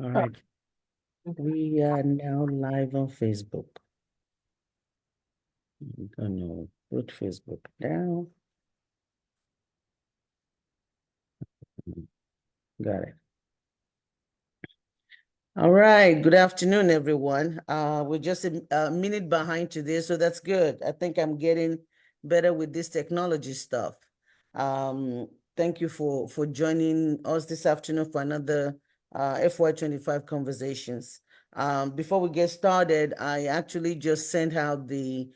All right, we are now live on Facebook. I'm gonna put Facebook down. Got it. All right, good afternoon, everyone. We're just a minute behind today, so that's good. I think I'm getting better with this technology stuff. Um, Thank you for joining us this afternoon for another FY25 conversations. Before we get started, I actually just sent out the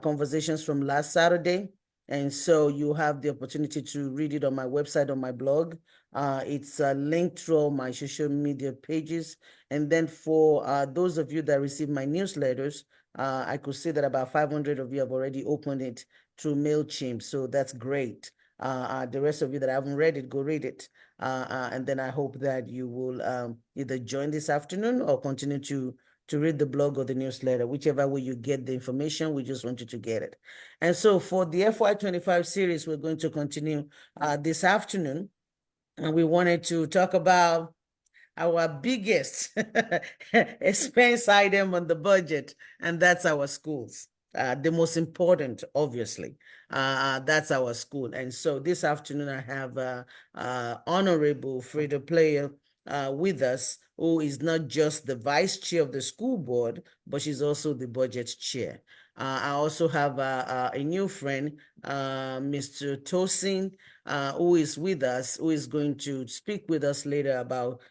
conversations from last Saturday, and so you have the opportunity to read it on my website, on my blog. It's linked through all my social media pages. And then for those of you that receive my newsletters, I could see that about 500 of you have already opened it through MailChimp. So that's great. The rest of you that haven't read it, go read it. And then I hope that you will either join this afternoon or continue to read the blog or the newsletter, whichever way you get the information, we just want you to get it. And so for the FY25 series, we're going to continue this afternoon. And we wanted to talk about our biggest expense item on the budget, and that's our schools. The most important, obviously, that's our school. And so this afternoon, I have Honorable Frida Player with us, who is not just the vice chair of the school board, but she's also the budget chair. I also have a new friend, Mr. Tosin, who is with us, who is going to speak with us later about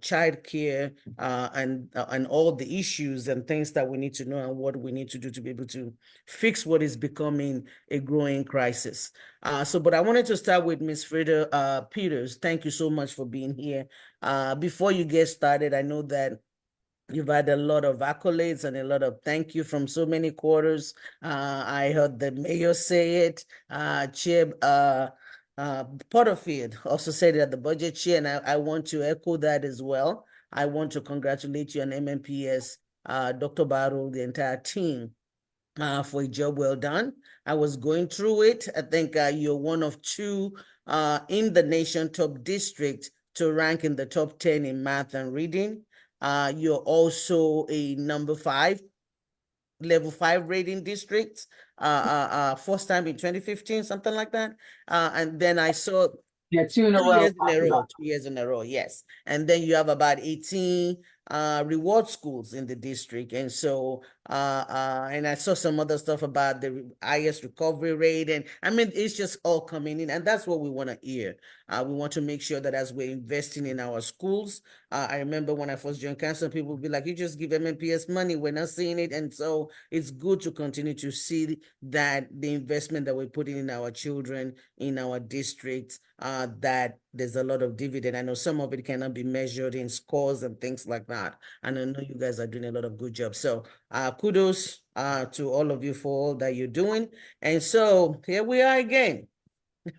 child care and all the issues and things that we need to know and what we need to do to be able to fix what is becoming a growing crisis. But I wanted to start with Ms. Frida Peters. Thank you so much for being here. Before you get started, I know that you've had a lot of accolades and a lot of thank you from so many quarters. I heard the mayor say it. Chair Porterfield also said it at the budget chair, and I want to echo that as well. I want to congratulate you on MMPS, Dr. Barrow, the entire team, for a job well done. I was going through it. I think you're one of two in the nation top district to rank in the top 10 in math and reading. You're also a number 5 level 5 rating district, first time in 2015, something like that. And then I saw Yeah, two in a 2 row. years in a row, 2 years in a row, yes. And then you have about 18 reward schools in the district. And so, and I saw some other stuff about the highest recovery rate. And I mean, it's just all coming in. And that's what we want to hear. We want to make sure that as we're investing in our schools, I remember when I first joined council, people would be like, you just give MMPS money, we're not seeing it. And so it's good to continue to see that the investment that we're putting in our children, in our districts, that there's a lot of dividend. I know some of it cannot be measured in scores and things like that. And I know you guys are doing a lot of good job. So kudos to all of you for all that you're doing. And so here we are again. We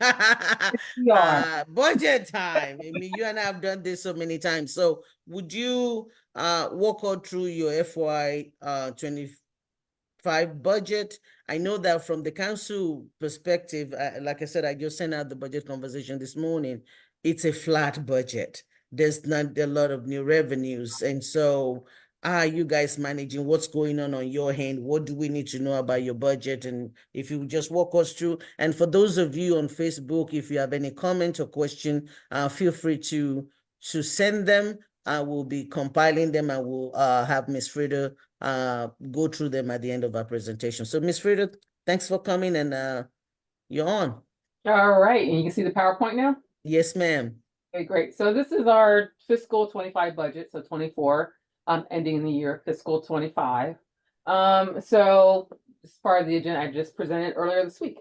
are. Budget time. I mean, you and I have done this so many times. So would you walk us through your FY 25 budget? I know that from the council perspective, like I said, I just sent out the budget conversation this morning. It's a flat budget. There's not a lot of new revenues. And so how are you guys managing? What's going on your hand? What do we need to know about your budget? And if you just walk us through, and for those of you on Facebook, if you have any comment or question, feel free to send them. I will be compiling them. I will have Ms. Frida go through them at the end of our presentation. So Ms. Frida, thanks for coming, and you're on. All right, and you can see the PowerPoint now? Yes, ma'am. Okay, great. So this is our fiscal 25 budget, so 24, ending the year fiscal 25. So this is part of the agenda I just presented earlier this week.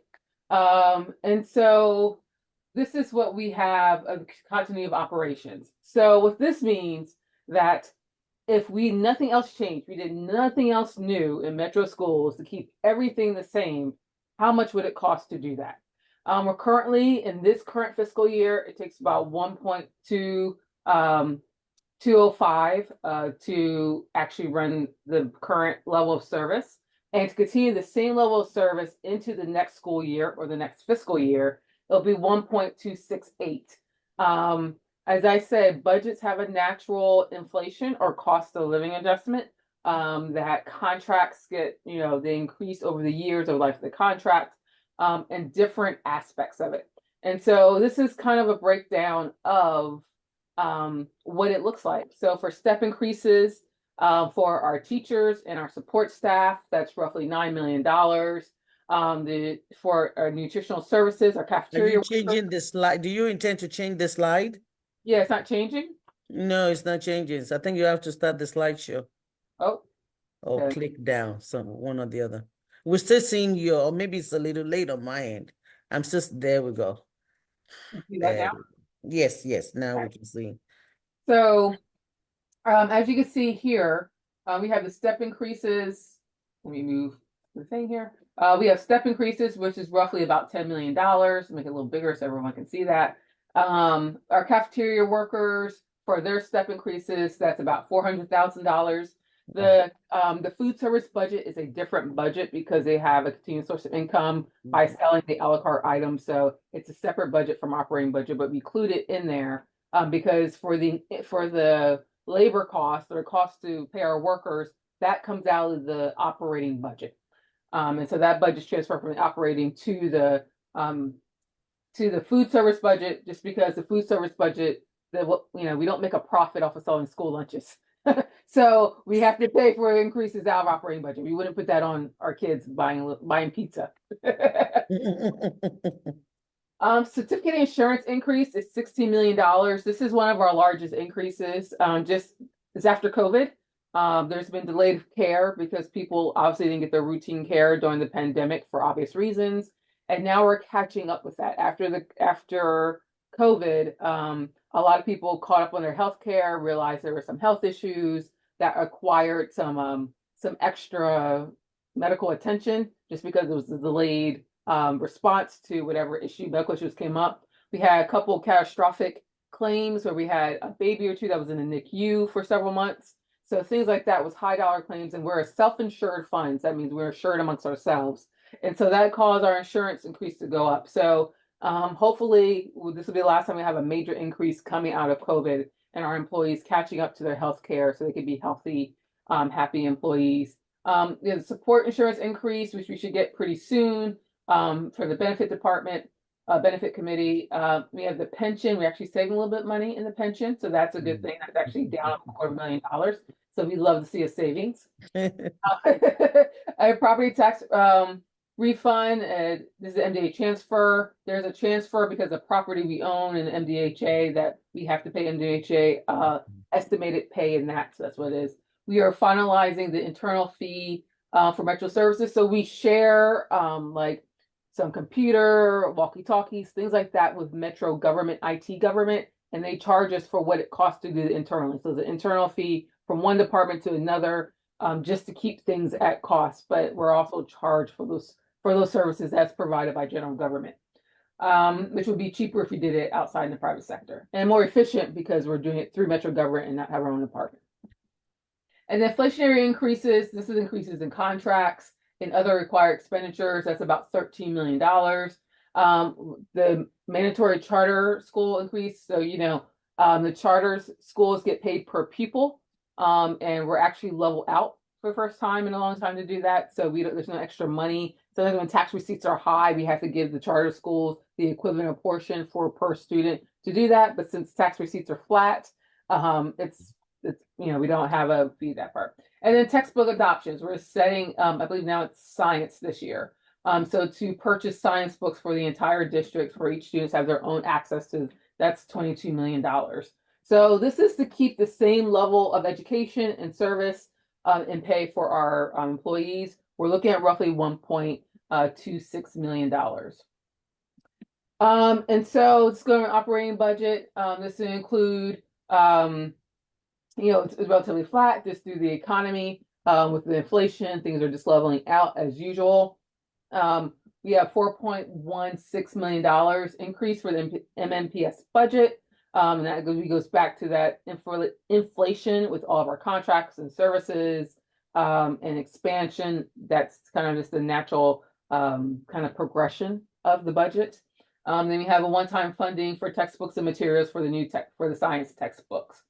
And so this is what we have, a continuity of operations. So what this means that if nothing else changed, we did nothing else new in metro schools to keep everything the same, how much would it cost to do that? We're currently in this current fiscal year, it takes about 205 to actually run the current level of service. And to continue the same level of service into the next school year or the next fiscal year, it'll be 1.268. as I said, budgets have a natural inflation or cost of living adjustment. That contracts get, they increase over the years of life of the contract, and different aspects of it. And so this is kind of a breakdown of what it looks like. So for step increases, for our teachers and our support staff, that's roughly $9 million. For our nutritional services, our Are cafeteria you workers, changing the slide? Do you intend to change the slide? yeah, it's not changing. No, it's not changing. So I think you have to start the slideshow Oh, or okay. click down, some one or the other. We're still seeing you, or maybe it's a little late on my end. I'm just there we go. You see that now? Yes, now we Okay. can see. So, as you can see here, we have the step increases. Let me move the thing here. We have step increases, which is roughly about $10 million. Make it a little bigger so everyone can see that. Our cafeteria workers, for their step increases, that's about $400,000. The food service budget is a different budget because they have a continuous source of income by selling the a la carte items. So it's a separate budget from operating budget, but we include it in there because for the labor costs or costs to pay our workers, that comes out of the operating budget. And so that budget's transferred from the operating to the food service budget, just because the food service budget, we don't make a profit off of selling school lunches. So we have to pay for increases out of operating budget. We wouldn't put that on our kids buying pizza. Certificate insurance increase is $16 million. This is one of our largest increases. Just it's after COVID. There's been delayed care because people obviously didn't get their routine care during the pandemic for obvious reasons. And now we're catching up with that. After COVID, a lot of people caught up on their health care, realized there were some health issues that required some extra medical attention just because it was a delayed response to whatever medical issues came up. We had a couple catastrophic claims where we had a baby or two that was in the NICU for several months. So things like that was high dollar claims, and we're a self-insured fund. So that means we're insured amongst ourselves. And so that caused our insurance increase to go up. So hopefully this will be the last time we have a major increase coming out of COVID and our employees catching up to their health care so they can be healthy, happy employees. The support insurance increase, which we should get pretty soon. For the benefit department, benefit committee, we have the pension. We're actually saving a little bit of money in the pension, so that's a good thing. That's actually down $250,000. So we love to see a savings. A property tax refund. This is the MDA transfer. There's a transfer because of property we own in the MDHA that we have to pay MDHA estimated pay in that. So that's what it is. We are finalizing the internal fee for Metro Services. So we share like some computer, walkie-talkies, things like that with Metro government, IT government, and they charge us for what it costs to do it internally. So the internal fee from one department to another, just to keep things at cost, but we're also charged for those services that's provided by general government, which would be cheaper if we did it outside in the private sector, and more efficient because we're doing it through Metro government and not have our own department. And the inflationary increases, this is increases in contracts and other required expenditures. That's about $13 million. The mandatory charter school increase. So, the charter schools get paid per pupil, and we're actually level out for the first time in a long time to do that. So there's no extra money. Sometimes when tax receipts are high, we have to give the charter schools the equivalent of portion for per student to do that. But since tax receipts are flat, it's we don't have a fee that part. And then textbook adoptions, we're setting, I believe now it's science this year. So to purchase science books for the entire district for each student to have their own access to, that's $22 million. So this is to keep the same level of education and service and pay for our employees. We're looking at roughly $1.26 million. And so it's going to operating budget. This will include it's relatively flat just through the economy. With the inflation, things are just leveling out as usual. We have $4.16 million increase for the MMPS budget. And that goes back to that inflation with all of our contracts and services and expansion. That's kind of just the natural kind of progression of the budget. Then we have a one-time funding for textbooks and materials for the science textbooks.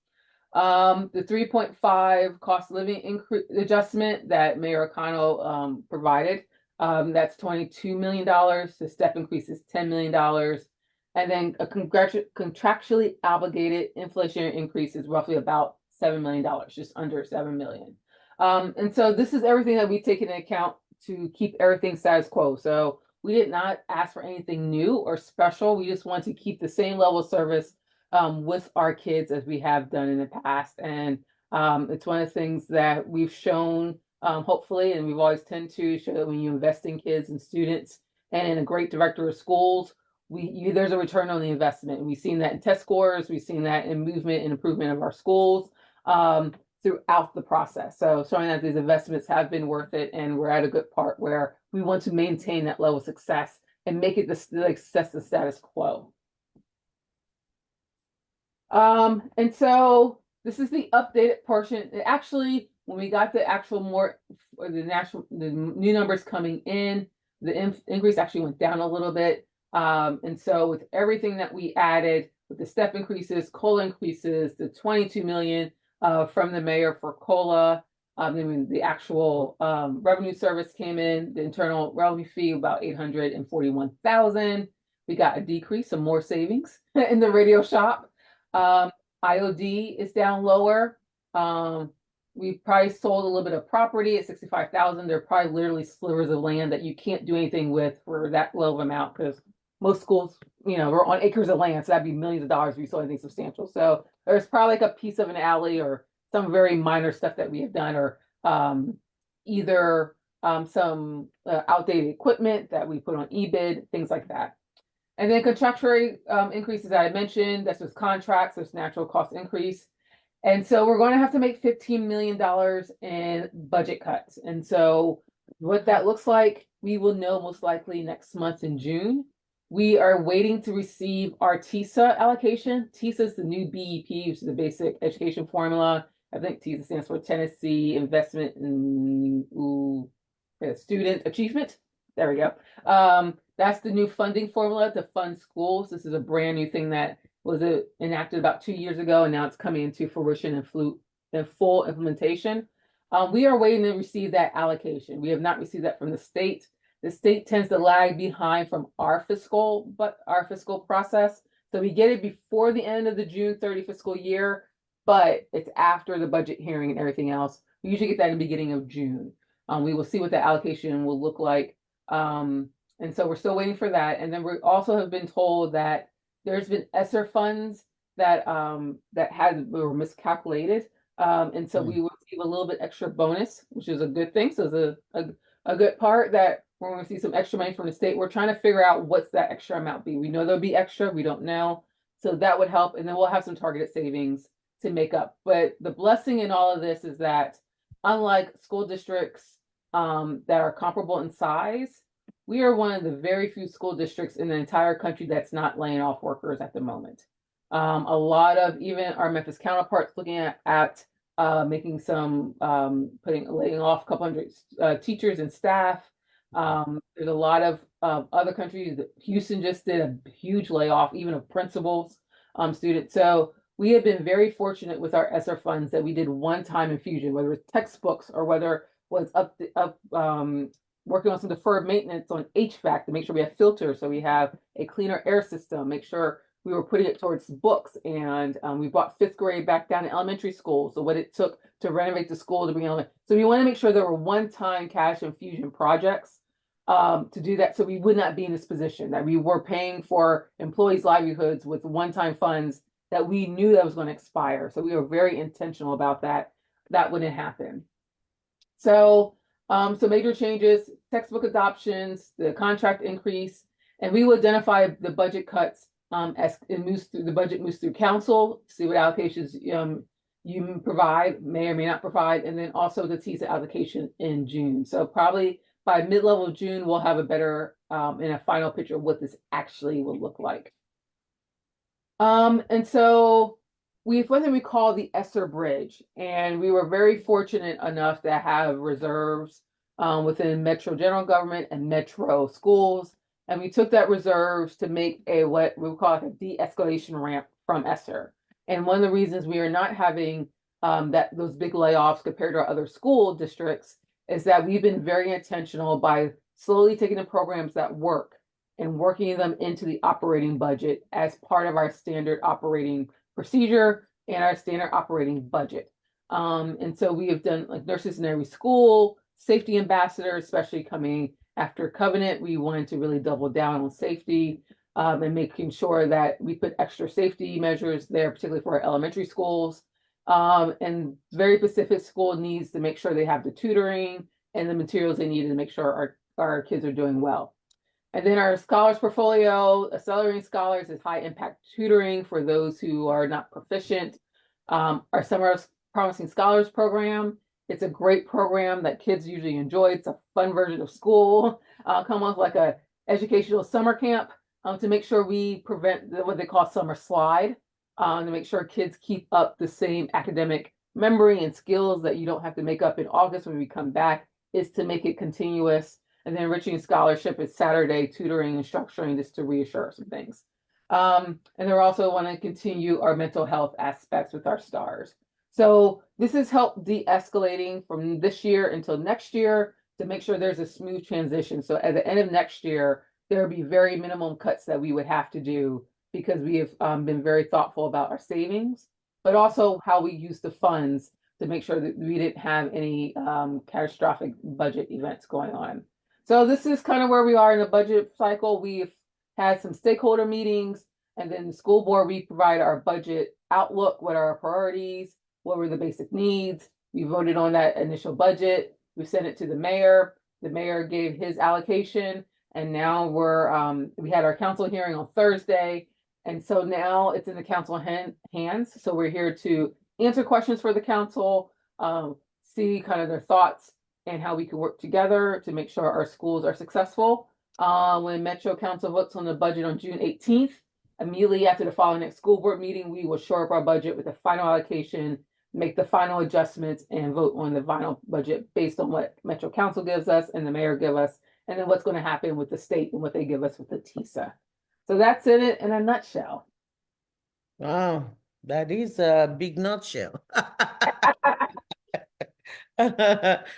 The 3.5 cost of living adjustment that Mayor O'Connell provided, that's $22 million. The step increase is $10 million. And then a contractually obligated inflationary increase is roughly about $7 million, just under $7 million. And so this is everything that we take into account to keep everything status quo. So we did not ask for anything new or special. We just want to keep the same level of service with our kids as we have done in the past. And it's one of the things that we've shown, hopefully, and we've always tend to show that when you invest in kids and students and in a great director of schools, there's a return on the investment. And we've seen that in test scores. We've seen that in movement and improvement of our schools throughout the process. So showing that these investments have been worth it, and we're at a good part where we want to maintain that level of success and make it the success the status quo. And so this is the updated portion. Actually, when we got the new numbers coming in, the increase actually went down a little bit. And so with everything that we added, with the step increases, COLA increases, the 22 million from the mayor for COLA, the actual revenue service came in, the internal revenue fee about 841,000. We got a decrease, some more savings in the radio shop. IOD is down lower. We probably sold a little bit of property at 65,000. They're probably literally slivers of land that you can't do anything with for that low of amount, because most schools, we're on acres of land, so that'd be millions of dollars if we sold anything substantial. So there's probably like a piece of an alley or some very minor stuff that we have done, or either some outdated equipment that we put on eBid, things like that. And then contractual increases that I mentioned, that's just contracts, there's natural cost increase. And so we're going to have to make $15 million in budget cuts. And so what that looks like, we will know most likely next month in June. We are waiting to receive our TISA allocation. TISA is the new BEP, which is the basic education formula. I think TISA stands for Tennessee Investment in Student Achievement. There we go. That's the new funding formula to fund schools. This is a brand new thing that was enacted about 2 years ago, and now it's coming into fruition and full implementation. We are waiting to receive that allocation. We have not received that from the state. The state tends to lag behind from our fiscal process. So we get it before the end of the June 30 fiscal year, but it's after the budget hearing and everything else. We usually get that in the beginning of June. We will see what the allocation will look like. And so we're still waiting for that. And then we also have been told that there's been ESSER funds that were miscalculated. And so we will receive a little bit extra bonus, which is a good thing. So it's a good part that we're going to see some extra money from the state. We're trying to figure out what's that extra amount be. We know there'll be extra, we don't know. So that would help. And then we'll have some targeted savings to make up. But the blessing in all of this is that unlike school districts that are comparable in size, we are one of the very few school districts in the entire country that's not laying off workers at the moment. A lot of even our Memphis counterparts looking at making some laying off a couple hundred teachers and staff. There's a lot of other countries. Houston just did a huge layoff, even of principals, students. So we have been very fortunate with our ESSER funds that we did one-time infusion, whether it's textbooks or whether it was working on some deferred maintenance on HVAC to make sure we have filters, so we have a cleaner air system, make sure we were putting it towards books. And we brought 5th grade back down to elementary school. So what it took to renovate the school to bring elementary. So we want to make sure there were one-time cash infusion projects to do that. So we would not be in this position that we were paying for employees' livelihoods with one-time funds that we knew that was going to expire. So we were very intentional about that. That wouldn't happen. So major changes, textbook adoptions, the contract increase, and we will identify the budget cuts as the budget moves through council, see what allocations you provide, may or may not provide, and then also the TISA allocation in June. So probably by mid-level of June, we'll have a better and a final picture of what this actually will look like. And so we have what we call the ESSER bridge, and we were very fortunate enough to have reserves within Metro general government and Metro schools And we took that reserves to make a what we would call a de-escalation ramp from ESSER. And one of the reasons we are not having those big layoffs compared to our other school districts is that we've been very intentional by slowly taking the programs that work and working them into the operating budget as part of our standard operating procedure and our standard operating budget. And so we have done like nurses in every school, safety ambassadors, especially coming after Covenant. We wanted to really double down on safety and making sure that we put extra safety measures there, particularly for our elementary schools. And very specific school needs to make sure they have the tutoring and the materials they need to make sure our kids are doing well. And then our scholars portfolio, accelerating scholars is high impact tutoring for those who are not proficient. Our summer promising scholars program, it's a great program that kids usually enjoy. It's a fun version of school, come with like a educational summer camp to make sure we prevent what they call summer slide, to make sure kids keep up the same academic memory and skills that you don't have to make up in August when we come back, is to make it continuous. And then enriching scholarship is Saturday tutoring and structuring just to reassure some things. And they're also want to continue our mental health aspects with our stars. So this has helped de-escalating from this year until next year to make sure there's a smooth transition. So at the end of next year, there will be very minimum cuts that we would have to do because we have been very thoughtful about our savings, but also how we use the funds to make sure that we didn't have any catastrophic budget events going on. So this is kind of where we are in the budget cycle. We've had some stakeholder meetings, and then the school board, we provide our budget outlook, what are our priorities, what were the basic needs. We voted on that initial budget. We sent it to the mayor. The mayor gave his allocation, and now we had our council hearing on Thursday. And so now it's in the council hands. So we're here to answer questions for the council, see kind of their thoughts and how we can work together to make sure our schools are successful. When Metro Council votes on the budget on June 18th, immediately after the following next school board meeting, we will shore up our budget with the final allocation, make the final adjustments, and vote on the final budget based on what Metro Council gives us and the mayor give us, and then what's going to happen with the state and what they give us with the TISA. So that's it in a nutshell. Wow, that is a big nutshell.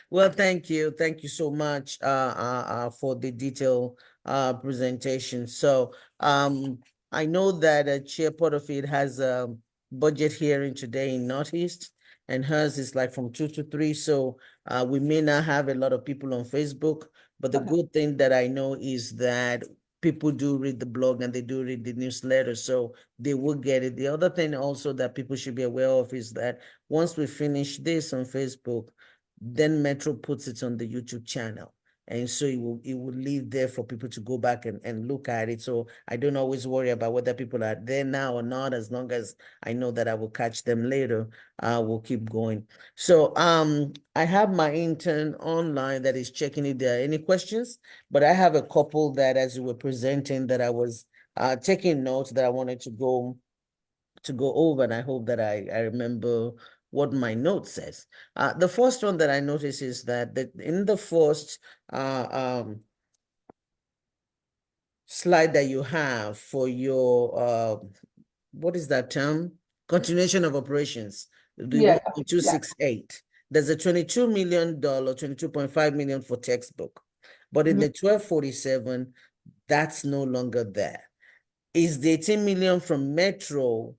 Well, thank you. Thank you so much for the detailed presentation. So I know that Chair Porterfield has a budget hearing today in Northeast, and hers is like from 2 to 3. So we may not have a lot of people on Facebook, but the good thing that I know is that people do read the blog and they do read the newsletter, so they will get it. The other thing also that people should be aware of is that once we finish this on Facebook, then Metro puts it on the YouTube channel. And so it will leave there for people to go back and look at it. So I don't always worry about whether people are there now or not. As long as I know that I will catch them later, we'll keep going. So I have my intern online that is checking if there are any questions, but I have a couple that as you were presenting that I was taking notes that I wanted to go over, and I hope that I remember what my note says. The first one that I notice is that in the first slide that you have for your, what is that term? Continuation of operations, the 268. There's a $22 million, $22.5 million for textbook. But in the 1247, that's no longer there. Is the 18 million from Metro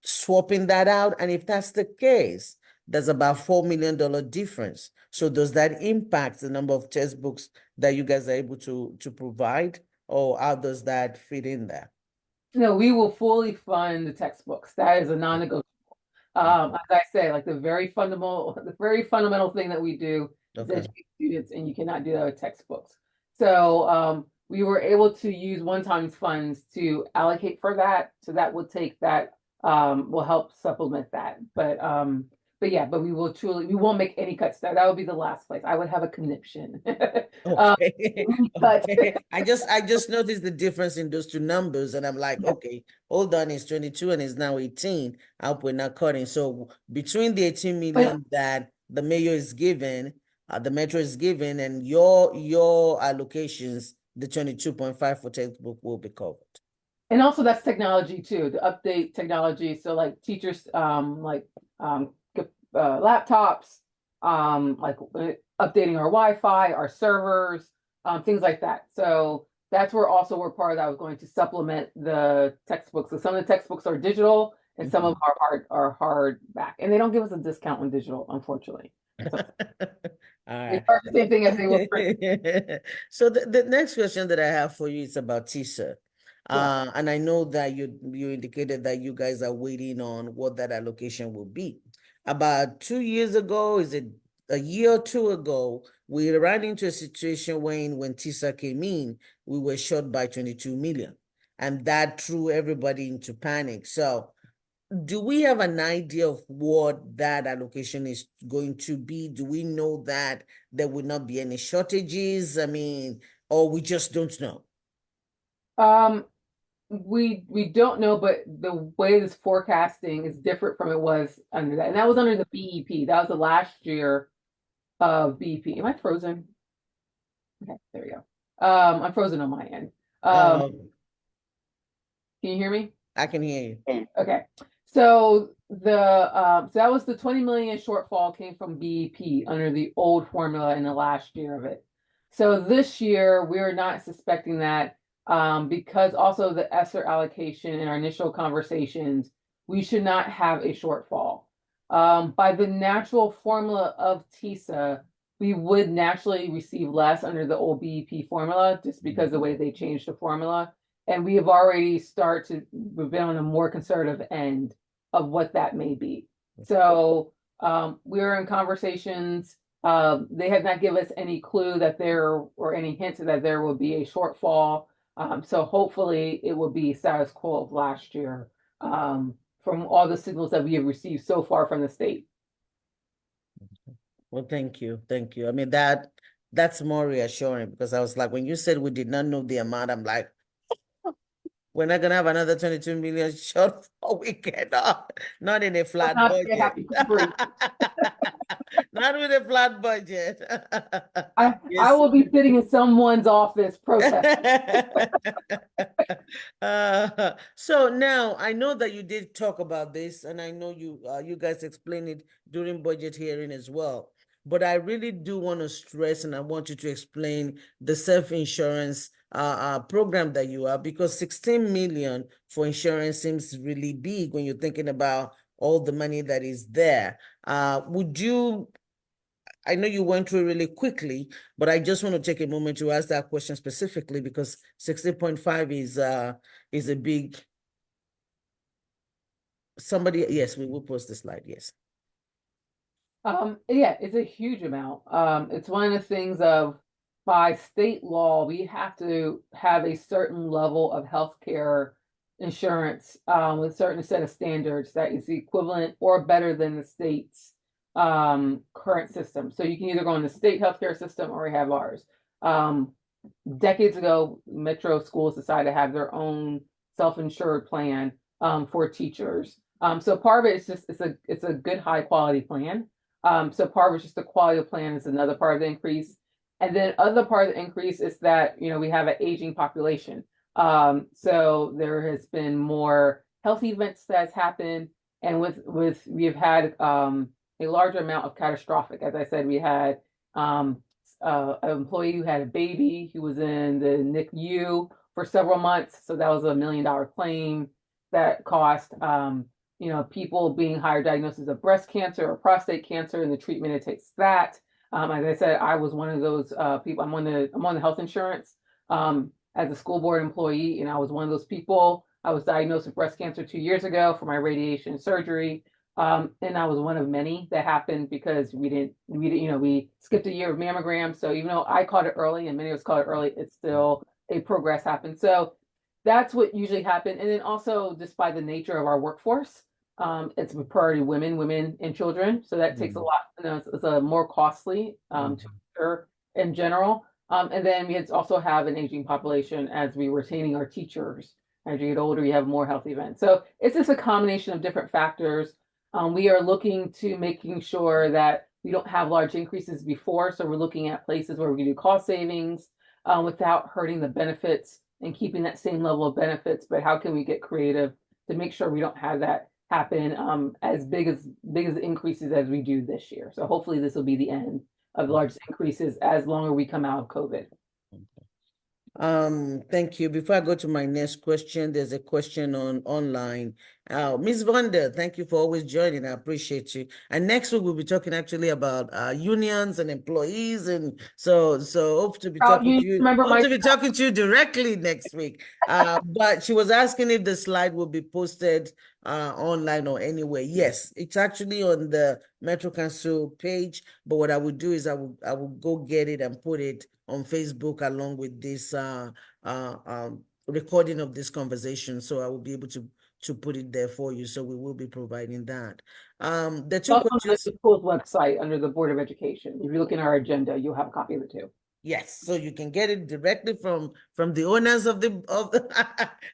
swapping that out? And if that's the case, there's about $4 million difference. So does that impact the number of textbooks that you guys are able to provide, or how does that fit in there? No, we will fully fund the textbooks. That is a non-negotiable. As I say, like the very fundamental thing that we do is educate students, and you cannot do that with textbooks. So we were able to use one-time funds to allocate for that. So that will take that, will help supplement that. But we won't make any cuts there. That would be the last place. I would have a conniption. Okay. Okay. I just noticed the difference in those two numbers, and I'm like, okay, hold on, it's 22 and it's now 18. I hope we're not cutting. So between the 18 million that the mayor is given, the Metro is given, and your allocations, the 22.5 for textbook will be covered. And also that's technology too, the update technology. So like teachers, get, laptops, updating our Wi-Fi, our servers, things like that. So that's where also we're part of that was going to supplement the textbooks. So some of the textbooks are digital and some of them are hardback. And they don't give us a discount on digital, unfortunately. So All they right. charge the same thing as they will print. So the next question that I have for you is about TISA. Yeah. And I know that you indicated that you guys are waiting on what that allocation will be. About 2 years ago, is it a year or two ago, we ran into a situation when TISA came in, we were short by 22 million. And that threw everybody into panic. So do we have an idea of what that allocation is going to be? Do we know that there will not be any shortages? I mean, or we just don't know? We don't know, but the way this forecasting is different from it was under that. And that was under the BEP. That was the last year of BEP. Am I frozen? Okay, there we go. I'm frozen on my end. Can you hear me? I can hear you. Okay. So so that was the 20 million shortfall came from BEP under the old formula in the last year of it. So this year we're not suspecting that because also the ESSER allocation in our initial conversations, we should not have a shortfall. By the natural formula of TISA, we would naturally receive less under the old BEP formula just because the way they changed the formula. And we have already we've been on a more conservative end of what that may be. So we're in conversations. They have not given us any clue that or any hint that there will be a shortfall. So hopefully it will be status quo of last year from all the signals that we have received so far from the state. Well, thank you. Thank you. I mean, that's more reassuring because I was like, when you said we did not know the amount, I'm like, we're not gonna have another 22 million shortfall. We cannot, not in a flat budget. Not with a flat budget. I will be sitting in someone's office protesting. So now I know that you did talk about this, and I know you guys explained it during budget hearing as well. But I really do want to stress, and I want you to explain the self-insurance program that you have, because 16 million for insurance seems really big when you're thinking about all the money that is there. I know you went through really quickly, but I just want to take a moment to ask that question specifically because 16.5 is a big. Somebody, yes, we will post the slide. Yes. Yeah, it's a huge amount. It's one of the things of by state law, we have to have a certain level of healthcare insurance with a certain set of standards that is equivalent or better than the state's current system. So you can either go on the state healthcare system or we have ours. Decades ago, Metro schools decided to have their own self-insured plan for teachers. So part of it is just it's a good high quality plan. So part of it's just the quality of plan is another part of the increase. And then other part of the increase is that, we have an aging population. So there has been more health events that's happened. And we've had a larger amount of catastrophic. As I said, we had an employee who had a baby who was in the NICU for several months. So that was $1 million claim that cost people being higher diagnoses of breast cancer or prostate cancer and the treatment it takes that. As I said, I was one of those people. I'm on the health insurance as a school board employee, and I was one of those people. I was diagnosed with breast cancer 2 years ago for my radiation surgery. And I was one of many that happened because we skipped a year of mammograms. So even though I caught it early and many of us caught it early, it's still a progress happened. So that's what usually happened. And then also just by the nature of our workforce, it's priority women and children. So that takes a lot, it's a more costly to insure in general. And then we also have an aging population as we were retaining our teachers. As you get older, you have more health events. So it's just a combination of different factors. We are looking to making sure that we don't have large increases before. So we're looking at places where we can do cost savings. without hurting the benefits and keeping that same level of benefits. But how can we get creative to make sure we don't have that happen as big as increases as we do this year? So hopefully this will be the end of the largest increases as long as we come out of COVID. Thank you. Before I go to my next question, there's a question online. Ms. Vonda, thank you for always joining. I appreciate you. And next week we'll be talking actually about unions and employees, and so hope to be talking to you. Hope to be talking to you directly next week. But she was asking if the slide will be posted online or anywhere. Yes, it's actually on the Metro Council page. But what I would do is I will go get it and put it on Facebook along with this recording of this conversation. So I will be able to put it there for you. So we will be providing that. The two questions. On the school's website under the Board of Education. If you look in our agenda, you'll have a copy of it too. Yes, so you can get it directly from the owners of the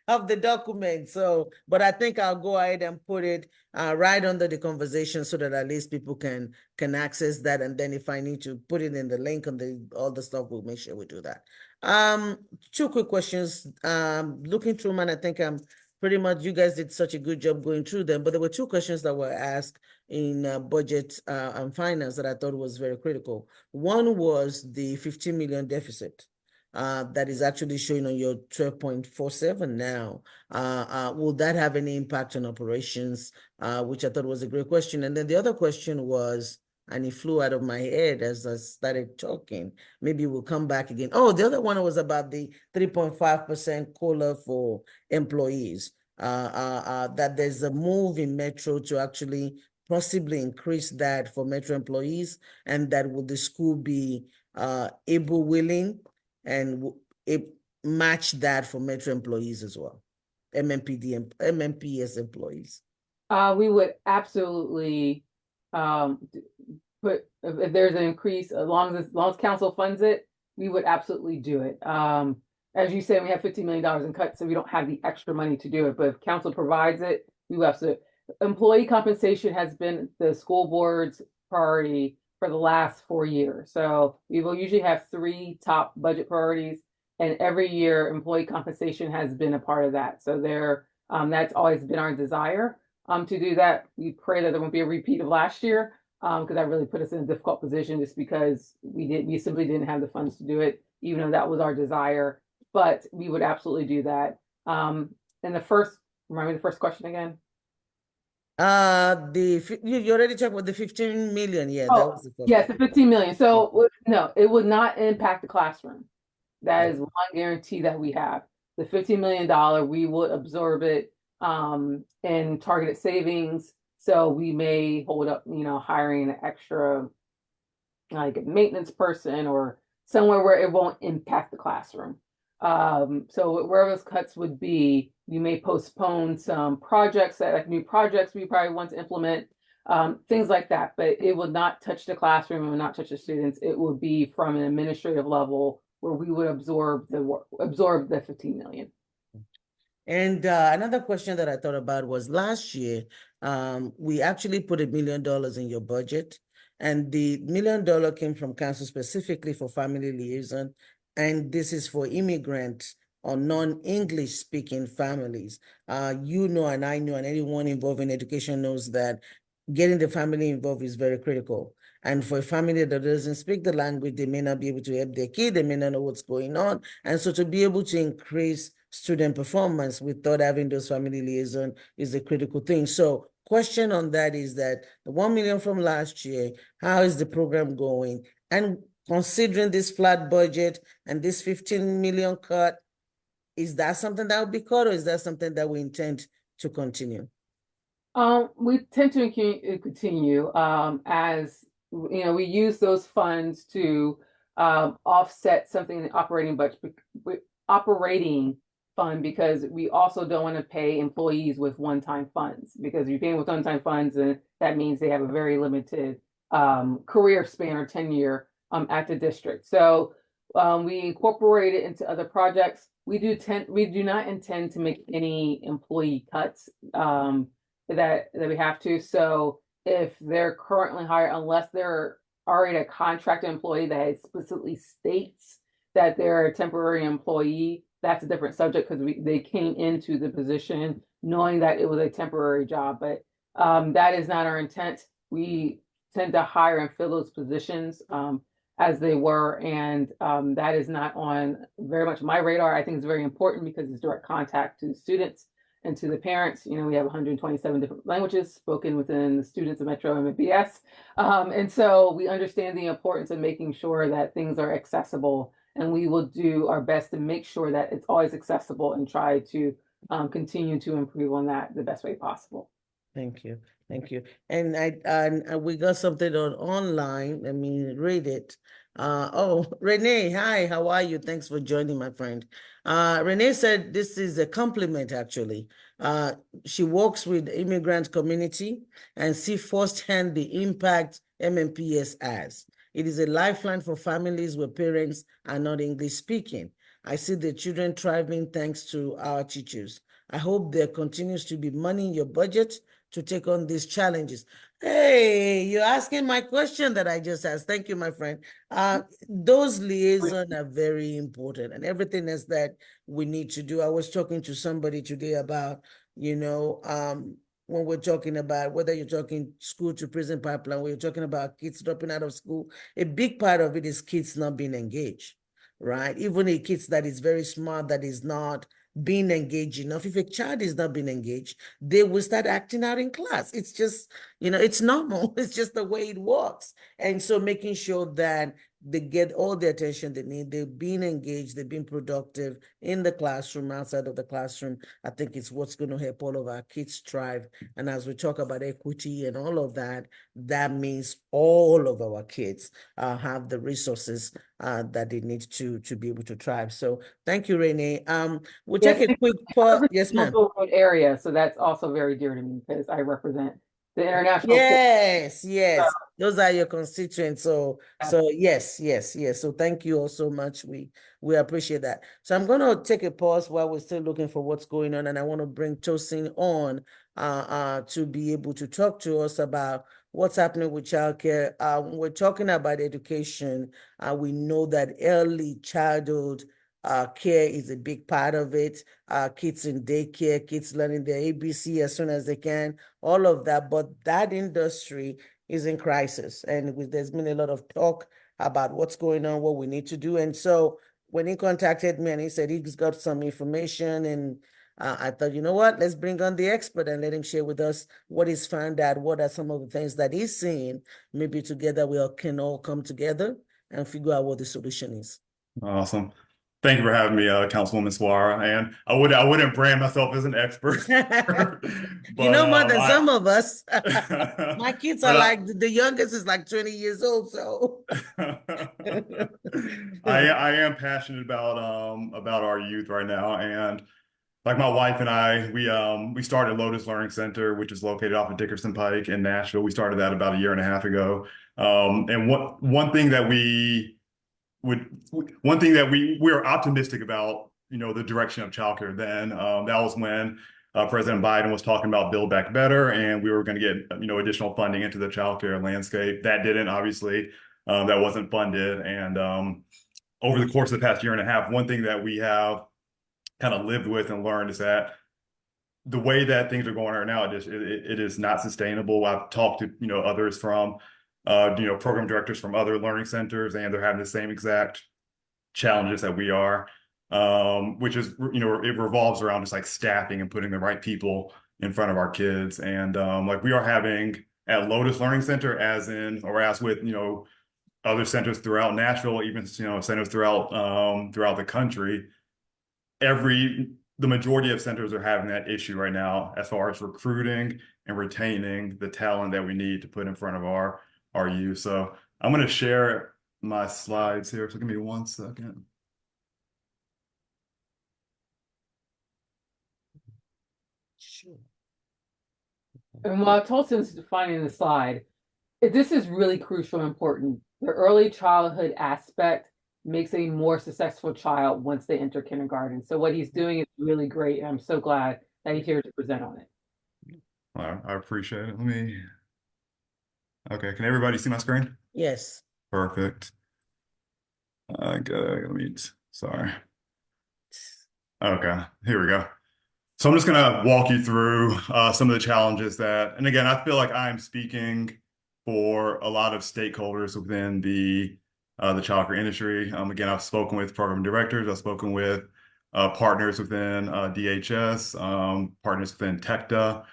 of the document. So, but I think I'll go ahead and put it right under the conversation so that at least people can access that. And then if I need to put it in the link on all the stuff, we'll make sure we do that. Two quick questions. Looking through them, and I think I'm pretty much, you guys did such a good job going through them. But there were two questions that were asked in budget and finance that I thought was very critical. One was the 15 million deficit that is actually showing on your 12.47 now. Will that have any impact on operations? Which I thought was a great question. And then the other question was, and it flew out of my head as I started talking. Maybe we'll come back again. Oh, the other one was about the 3.5% COLA for employees. That there's a move in Metro to actually possibly increase that for Metro employees, and that will the school be able, willing, and match that for Metro employees as well, MMPS employees. We would absolutely put, if there's an increase, as long as council funds it, we would absolutely do it. As you said, we have $15 million in cuts, so we don't have the extra money to do it. But if council provides it, we will have to. Employee compensation has been the school board's priority for the last 4 years. So we will usually have 3 top budget priorities, and every year employee compensation has been a part of that. So that's always been our desire to do that. We pray that there won't be a repeat of last year, because that really put us in a difficult position just because we simply didn't have the funds to do it, even though that was our desire. But we would absolutely do that. And remind me the first question again. You already talked about the 15 million. Yeah, that was the first. Yes, the 15 million. So no, it would not impact the classroom. That is one guarantee that we have. The $15 million, we would absorb it in targeted savings. So we may hold up, hiring an extra, like a maintenance person or somewhere where it won't impact the classroom. So wherever those cuts would be, you may postpone some projects, like new projects we probably want to implement, things like that. But it will not touch the classroom, it will not touch the students. It will be from an administrative level where we would absorb the 15 million. And another question that I thought about was last year, we actually put $1 million in your budget, and the $1 million came from council specifically for family liaison, and this is for immigrants or non-English speaking families. And I know, and anyone involved in education knows that getting the family involved is very critical. And for a family that doesn't speak the language, they may not be able to help their kid, they may not know what's going on. And so to be able to increase student performance, we thought having those family liaison is a critical thing. So question on that is that the 1 million from last year, how is the program going? And considering this flat budget and this 15 million cut, is that something that will be cut, or is that something that we intend to continue? We tend to continue as we use those funds to offset something in the operating budget, operating fund, because we also don't want to pay employees with one-time funds, because if you're paying with one-time funds, and that means they have a very limited career span or tenure at the district. So we incorporate it into other projects. We do not intend to make any employee cuts that we have to. So if they're currently hired, unless they're already a contracted employee that explicitly states that they're a temporary employee, that's a different subject because they came into the position knowing that it was a temporary job, but that is not our intent. We tend to hire and fill those positions as they were, and that is not on very much my radar. I think it's very important because it's direct contact to students and to the parents. You know, we have 127 different languages spoken within the students of Metro MBS. And so we understand the importance of making sure that things are accessible, and we will do our best to make sure that it's always accessible and try to continue to improve on that the best way possible. Thank you. Thank you. And we got something online. Let me read it. Oh, Renee, hi, how are you? Thanks for joining, my friend. Renee said this is a compliment, actually. She works with the immigrant community and see firsthand the impact MMPS has. It is a lifeline for families where parents are not English speaking. I see the children thriving thanks to our teachers. I hope there continues to be money in your budget to take on these challenges. Hey, you're asking my question that I just asked. Thank you, my friend. Those liaisons are very important, and everything else that we need to do. I was talking to somebody today about, you know, when we're talking about whether you're talking school to prison pipeline, when you're talking about kids dropping out of school, a big part of it is kids not being engaged, right? Even a kids that is very smart, that is not being engaged enough. If a child is not being engaged, they will start acting out in class. It's just, you know, it's normal. It's just the way it works. And so making sure that they get all the attention they need, they're being engaged, they're being productive in the classroom, outside of the classroom, I think it's what's going to help all of our kids thrive. And as we talk about equity and all of that, that means all of our kids have the resources that they need to be able to thrive. So thank you, Renee. We'll take a quick pause. Yes, ma'am. Area, so that's also very dear to me because I represent the international. Yes, yes. Those are your constituents. So yes. So thank you all so much. We appreciate that. So I'm gonna take a pause while we're still looking for what's going on, and I want to bring Tosin on to be able to talk to us about what's happening with childcare. When we're talking about education, we know that early childhood care is a big part of it. Kids in daycare, kids learning their ABC as soon as they can, all of that. But that industry is in crisis. And there's been a lot of talk about what's going on, what we need to do. And so when he contacted me and he said he's got some information, and I thought, you know what, let's bring on the expert and let him share with us what he's found out, what are some of the things that he's seeing. Maybe together we can all come together and figure out what the solution is. Awesome. Thank you for having me, Councilwoman Suara. And I wouldn't brand myself as an expert. You know more than some of us. My My kids are like, the youngest is like 20 years old, so. I am passionate about our youth right now. And like my wife and I, we started Lotus Learning Center, which is located off of Dickerson Pike in Nashville. We started that about a year and a half ago. And one thing that we're optimistic about, you know, the direction of childcare then. That was when President Biden was talking about Build Back Better, and we were going to get, you know, additional funding into the childcare landscape. That didn't, obviously, that wasn't funded. And over the course of the past year and a half, one thing that we have kind of lived with and learned is that the way that things are going right now, it is not sustainable. I've talked to, you know, others from you know, program directors from other learning centers, and they're having the same exact challenges that we are, which is, you know, it revolves around just like staffing and putting the right people in front of our kids. And like we are having at Lotus Learning Center, as with, you know, other centers throughout Nashville, even, you know, centers throughout the country, the majority of centers are having that issue right now as far as recruiting and retaining the talent that we need to put in front of our youth. So I'm going to share my slides here. So give me 1 second. Sure. And while Tolson's defining the slide, this is really crucial and important. The early childhood aspect makes a more successful child once they enter kindergarten. So what he's doing is really great, and I'm so glad that he's here to present on it. I appreciate it. Okay, can everybody see my screen? Yes. Perfect. Let me, sorry. Okay, here we go. So I'm just going to walk you through some of the challenges that, and again, I feel like I'm speaking for a lot of stakeholders within the childcare industry. Again, I've spoken with program directors, I've spoken with partners within DHS, partners within TECTA,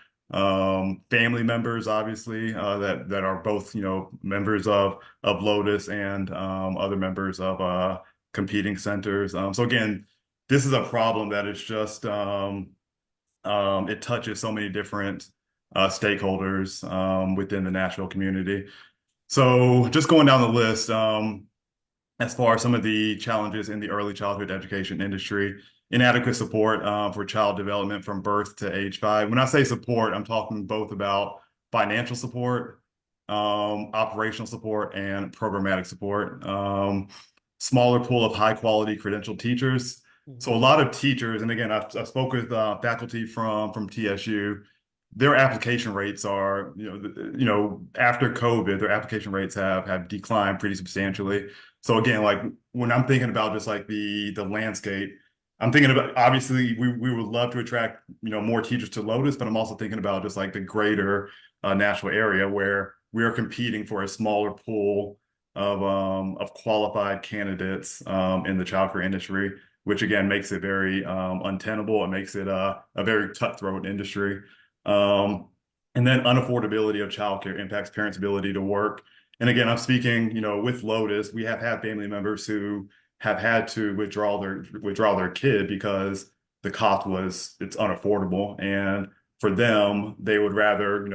family members, obviously, that are both, members of Lotus and other members of competing centers. So again, this is a problem that is just it touches so many different stakeholders within the Nashville community. So just going down the list, as far as some of the challenges in the early childhood education industry, inadequate support for child development from birth to age 5. When I say support, I'm talking both about financial support, operational support, and programmatic support. Smaller pool of high quality credentialed teachers. So a lot of teachers, and again, I spoke with faculty from TSU. Their application rates are, after COVID, their application rates have declined pretty substantially. So again, like when I'm thinking about just like the landscape, I'm thinking about, obviously we would love to attract, more teachers to Lotus, but I'm also thinking about just like the greater Nashville area where we are competing for a smaller pool of qualified candidates in the childcare industry, which again makes it very untenable. It makes it a very cutthroat industry. And then unaffordability of childcare impacts parents' ability to work. And again, I'm speaking, with Lotus, we have had family members who have had to withdraw their kid because the cost it's unaffordable. And for them, they would rather,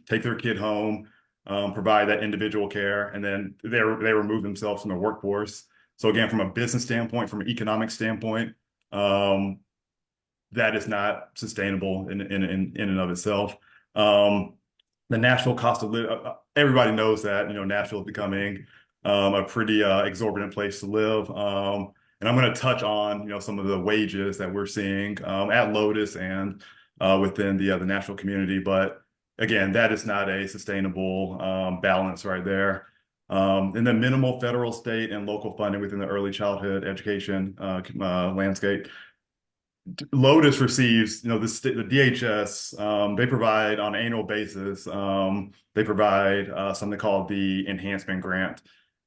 take their kid home, provide that individual care, and then they remove themselves from the workforce. So again, from a business standpoint, from an economic standpoint, that is not sustainable in and of itself. The Nashville cost of living, everybody knows that, Nashville is becoming a pretty exorbitant place to live. And I'm going to touch on, some of the wages that we're seeing at Lotus and within the Nashville community. But again, that is not a sustainable balance right there. And then minimal federal, state, and local funding within the early childhood education landscape. Lotus receives, the DHS, they provide on an annual basis, they provide something called the enhancement grant.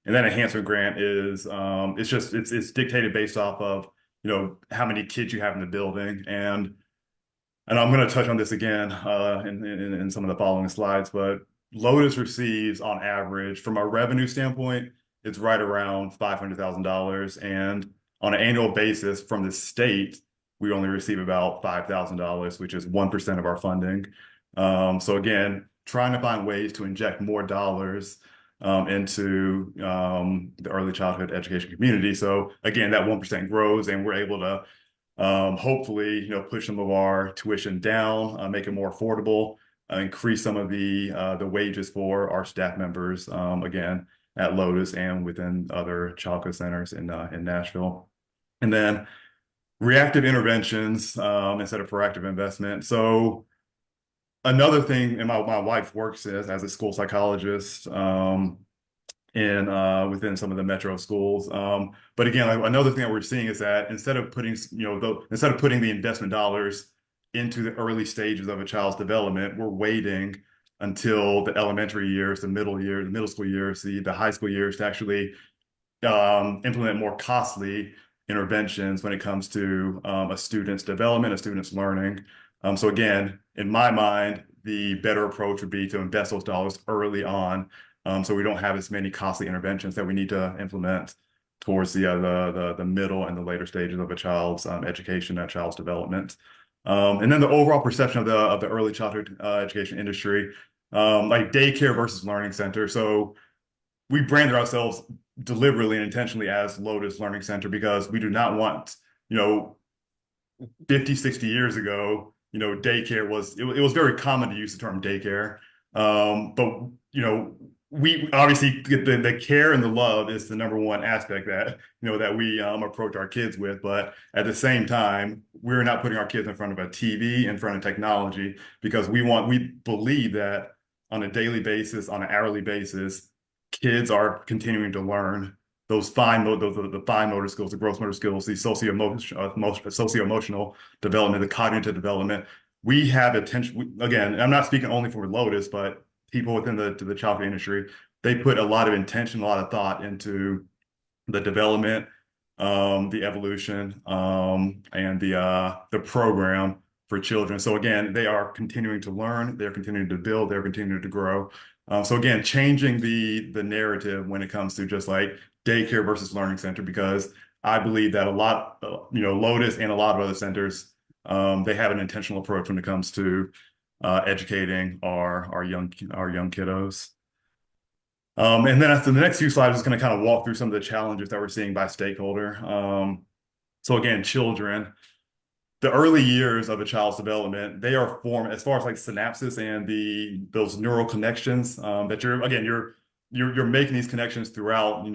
And that enhancement grant is, it's dictated based off of, how many kids you have in the building. And I'm going to touch on this again in some of the following slides, but Lotus receives on average, from a revenue standpoint, it's right around $500,000. And on an annual basis from the state, we only receive about $5,000, which is 1% of our funding. So again, trying to find ways to inject more dollars into the early childhood education community. So again, that 1% grows and we're able to hopefully, push some of our tuition down, make it more affordable, increase some of the wages for our staff members, again, at Lotus and within other childcare centers in Nashville. And then reactive interventions instead of proactive investment. So another thing, and my wife works as a school psychologist within some of the metro schools. But again, another thing that we're seeing is that instead of putting the investment dollars into the early stages of a child's development, we're waiting until the elementary years, the middle school years, the high school years to actually implement more costly interventions when it comes to a student's development, a student's learning. So again, in my mind, the better approach would be to invest those dollars early on, so we don't have as many costly interventions that we need to implement towards the middle and the later stages of a child's education, a child's development. And then the overall perception of the early childhood education industry, like daycare versus learning center. So we branded ourselves deliberately and intentionally as Lotus Learning Center because we do not want, 50, 60 years ago, daycare it was very common to use the term daycare. But, we obviously get the care and the love is the number one aspect that, that we approach our kids with. But at the same time, we're not putting our kids in front of a TV, in front of technology, because we believe that on a daily basis, on an hourly basis, kids are continuing to learn those the fine motor skills, the gross motor skills, the socio-emotional development, the cognitive development. We have attention, again, I'm not speaking only for Lotus, but people within the childcare industry, they put a lot of intention, a lot of thought into the development, the evolution, and the program for children. So again, they are continuing to learn, they're continuing to build, they're continuing to grow. So again, changing the narrative when it comes to just like daycare versus learning center, because I believe that a lot, Lotus and a lot of other centers, they have an intentional approach when it comes to educating our young kiddos. And then after the next few slides, I'm just going to kind of walk through some of the challenges that we're seeing by stakeholder. So again, children, the early years of a child's development, they are formed as far as like synapses and those neural connections that you're making these connections throughout.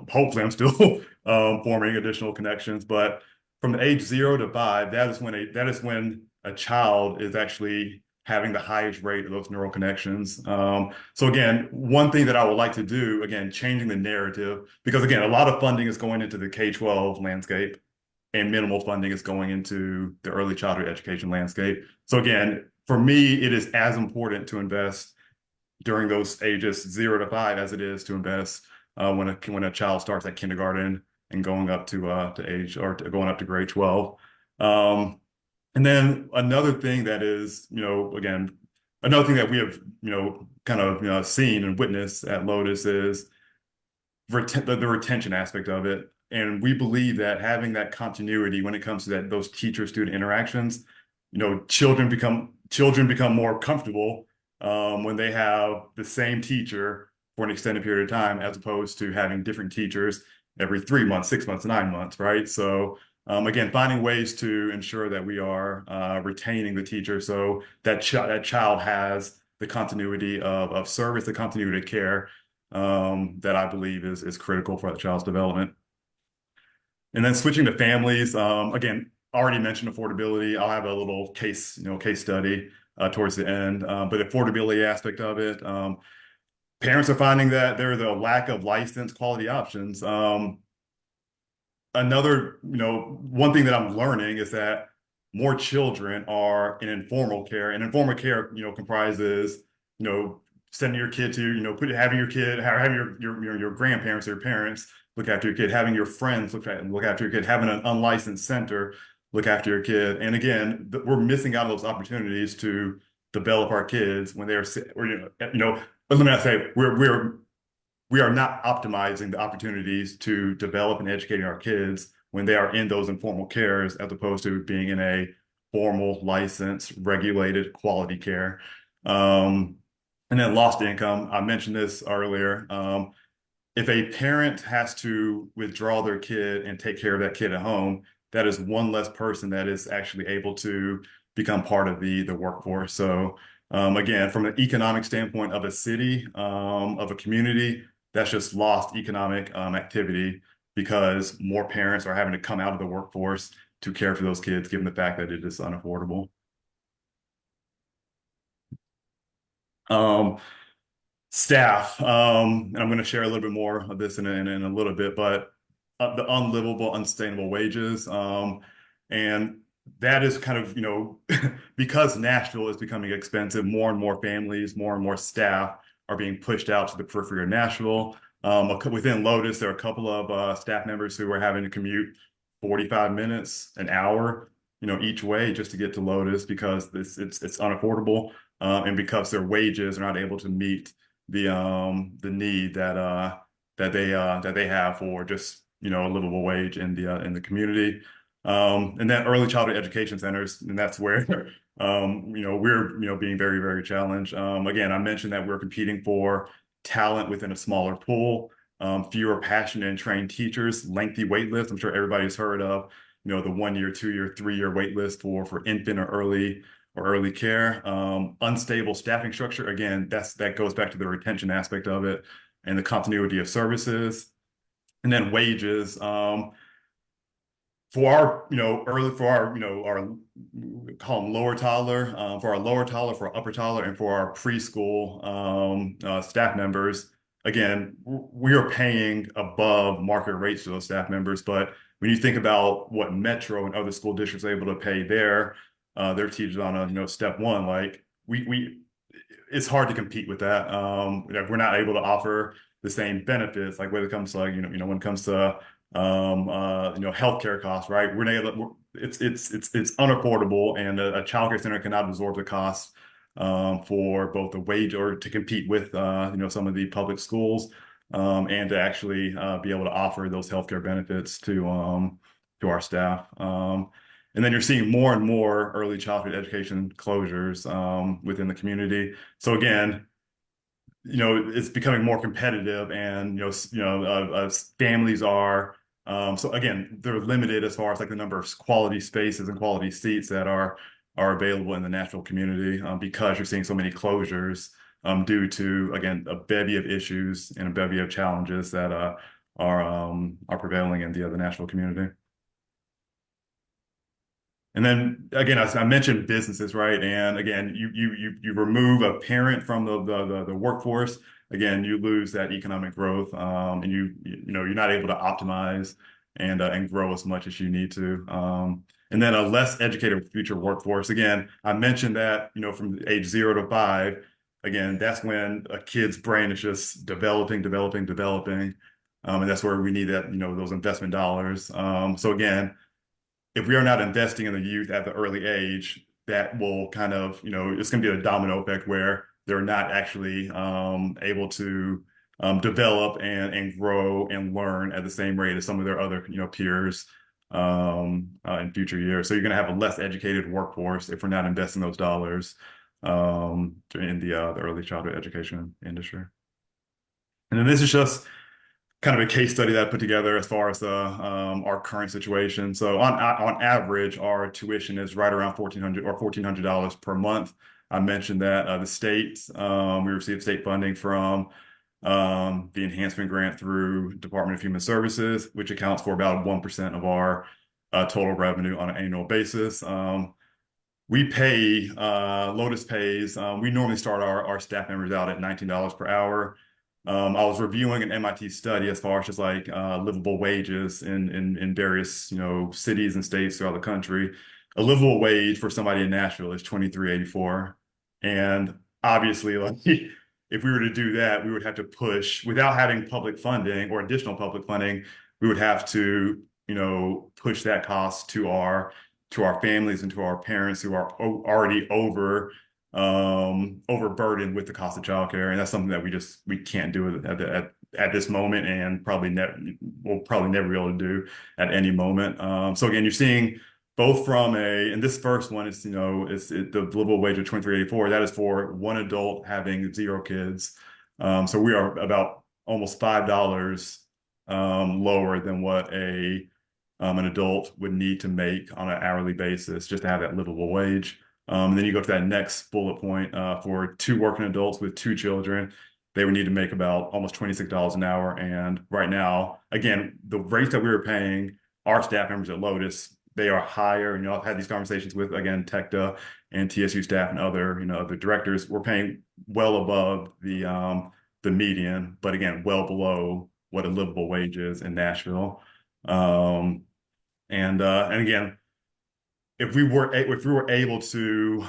Hopefully I'm still forming additional connections, but from the age 0 to 5, that is when a child is actually having the highest rate of those neural connections. So again, one thing that I would like to do, again, changing the narrative, because again, a lot of funding is going into the K-12 landscape and minimal funding is going into the early childhood education landscape. So again, for me, it is as important to invest during those ages 0 to 5 as it is to invest when a child starts at kindergarten and going up to going up to grade 12. And then another thing that is, again, another thing that we have, kind of, seen and witnessed at Lotus is the retention aspect of it. And we believe that having that continuity when it comes to those teacher-student interactions, children become more comfortable when they have the same teacher for an extended period of time, as opposed to having different teachers every 3 months, 6 months, 9 months, right? So again, finding ways to ensure that we are retaining the teacher so that child has the continuity of service, the continuity of care that I believe is critical for the child's development. And then switching to families, again, already mentioned affordability. I'll have a little case study towards the end, but the affordability aspect of it, parents are finding that there's a lack of licensed quality options. One thing that I'm learning is that more children are in informal care, and informal care, comprises, sending your kid to, having your grandparents or your parents look after your kid, having your friends look after your kid, having an unlicensed center look after your kid. And again, we're missing out on those opportunities to develop our kids when they're, but let me not say we are not optimizing the opportunities to develop and educating our kids when they are in those informal cares, as opposed to being in a formal, licensed, regulated quality care. And then lost income. I mentioned this earlier. If a parent has to withdraw their kid and take care of that kid at home, that is one less person that is actually able to become part of the workforce. So again, from an economic standpoint of a city, of a community, that's just lost economic activity because more parents are having to come out of the workforce to care for those kids, given the fact that it is unaffordable. Staff, and I'm going to share a little bit more of this in a little bit, but the unlivable, unsustainable wages, and that is kind of, because Nashville is becoming expensive, more and more families, more and more staff are being pushed out to the periphery of Nashville. Within Lotus, there are a couple of staff members who are having to commute 45 minutes, an hour, each way just to get to Lotus because it's unaffordable, and because their wages are not able to meet the need that they have for just a livable wage in the community. And then early childhood education centers, and that's where we're being very, very challenged. Again, I mentioned that we're competing for talent within a smaller pool, fewer passionate and trained teachers, lengthy wait lists. I'm sure everybody's heard of the 1 year, 2 year, 3 year wait list for infant or early care, unstable staffing structure. Again, that goes back to the retention aspect of it and the continuity of services, and then wages. For our, we call them lower toddler, for our lower toddler, for our upper toddler, and for our preschool staff members, again, we are paying above market rates to those staff members. But when you think about what Metro and other school districts are able to pay their teachers on a step one, like it's hard to compete with that. Like we're not able to offer the same benefits, like when it comes to like, when it comes to healthcare costs, right? It's unaffordable, and a childcare center cannot absorb the costs for both the wage or to compete with some of the public schools, and to actually be able to offer those healthcare benefits to our staff. And then you're seeing more and more early childhood education closures within the community. So again, it's becoming more competitive, and families are so again, they're limited as far as like the number of quality spaces and quality seats that are available in the Nashville community, because you're seeing so many closures due to, again, a bevy of issues and a bevy of challenges that are prevailing in the Nashville community. And then again, I mentioned businesses, right? And again, you remove a parent from the workforce. Again, you lose that economic growth, and you're not able to optimize and grow as much as you need to. And then a less educated future workforce. Again, I mentioned that from age 0 to 5. Again, that's when a kid's brain is just developing, and that's where we need that those investment dollars. So again, if we are not investing in the youth at the early age, that will kind of, it's going to be a domino effect where they're not actually able to develop and grow and learn at the same rate as some of their other, peers in future years. So you're going to have a less educated workforce if we're not investing those dollars in the early childhood education industry. And then this is just kind of a case study that I put together as far as our current situation. So on average, our tuition is right around $1,400 or $1,400 per month. I mentioned that the state, we received state funding from the enhancement grant through Department of Human Services, which accounts for about 1% of our total revenue on an annual basis. We pay, Lotus pays, we normally start our staff members out at $19 per hour. I was reviewing an MIT study as far as just like livable wages in various cities and states throughout the country. A livable wage for somebody in Nashville is $23.84, and obviously, like if we were to do that, we would have to push without having public funding or additional public funding. We would have to push that cost to our families and to our parents who are already overburdened with the cost of childcare, and that's something that we can't do at this moment, and we'll probably never be able to do at any moment. So again, you're seeing both from and this first one is the livable wage of $23.84. That is for one adult having 0 kids. So we are about almost $5 lower than what an adult would need to make on an hourly basis just to have that livable wage. And then you go to that next bullet point, for 2 working adults with 2 children, they would need to make about almost $26 an hour. And right now, again, the rates that we were paying our staff members at Lotus, they are higher. And I've had these conversations with, again, TECTA and TSU staff and other directors. We're paying well above the median, but again, well below what a livable wage is in Nashville. And again, if we were able to,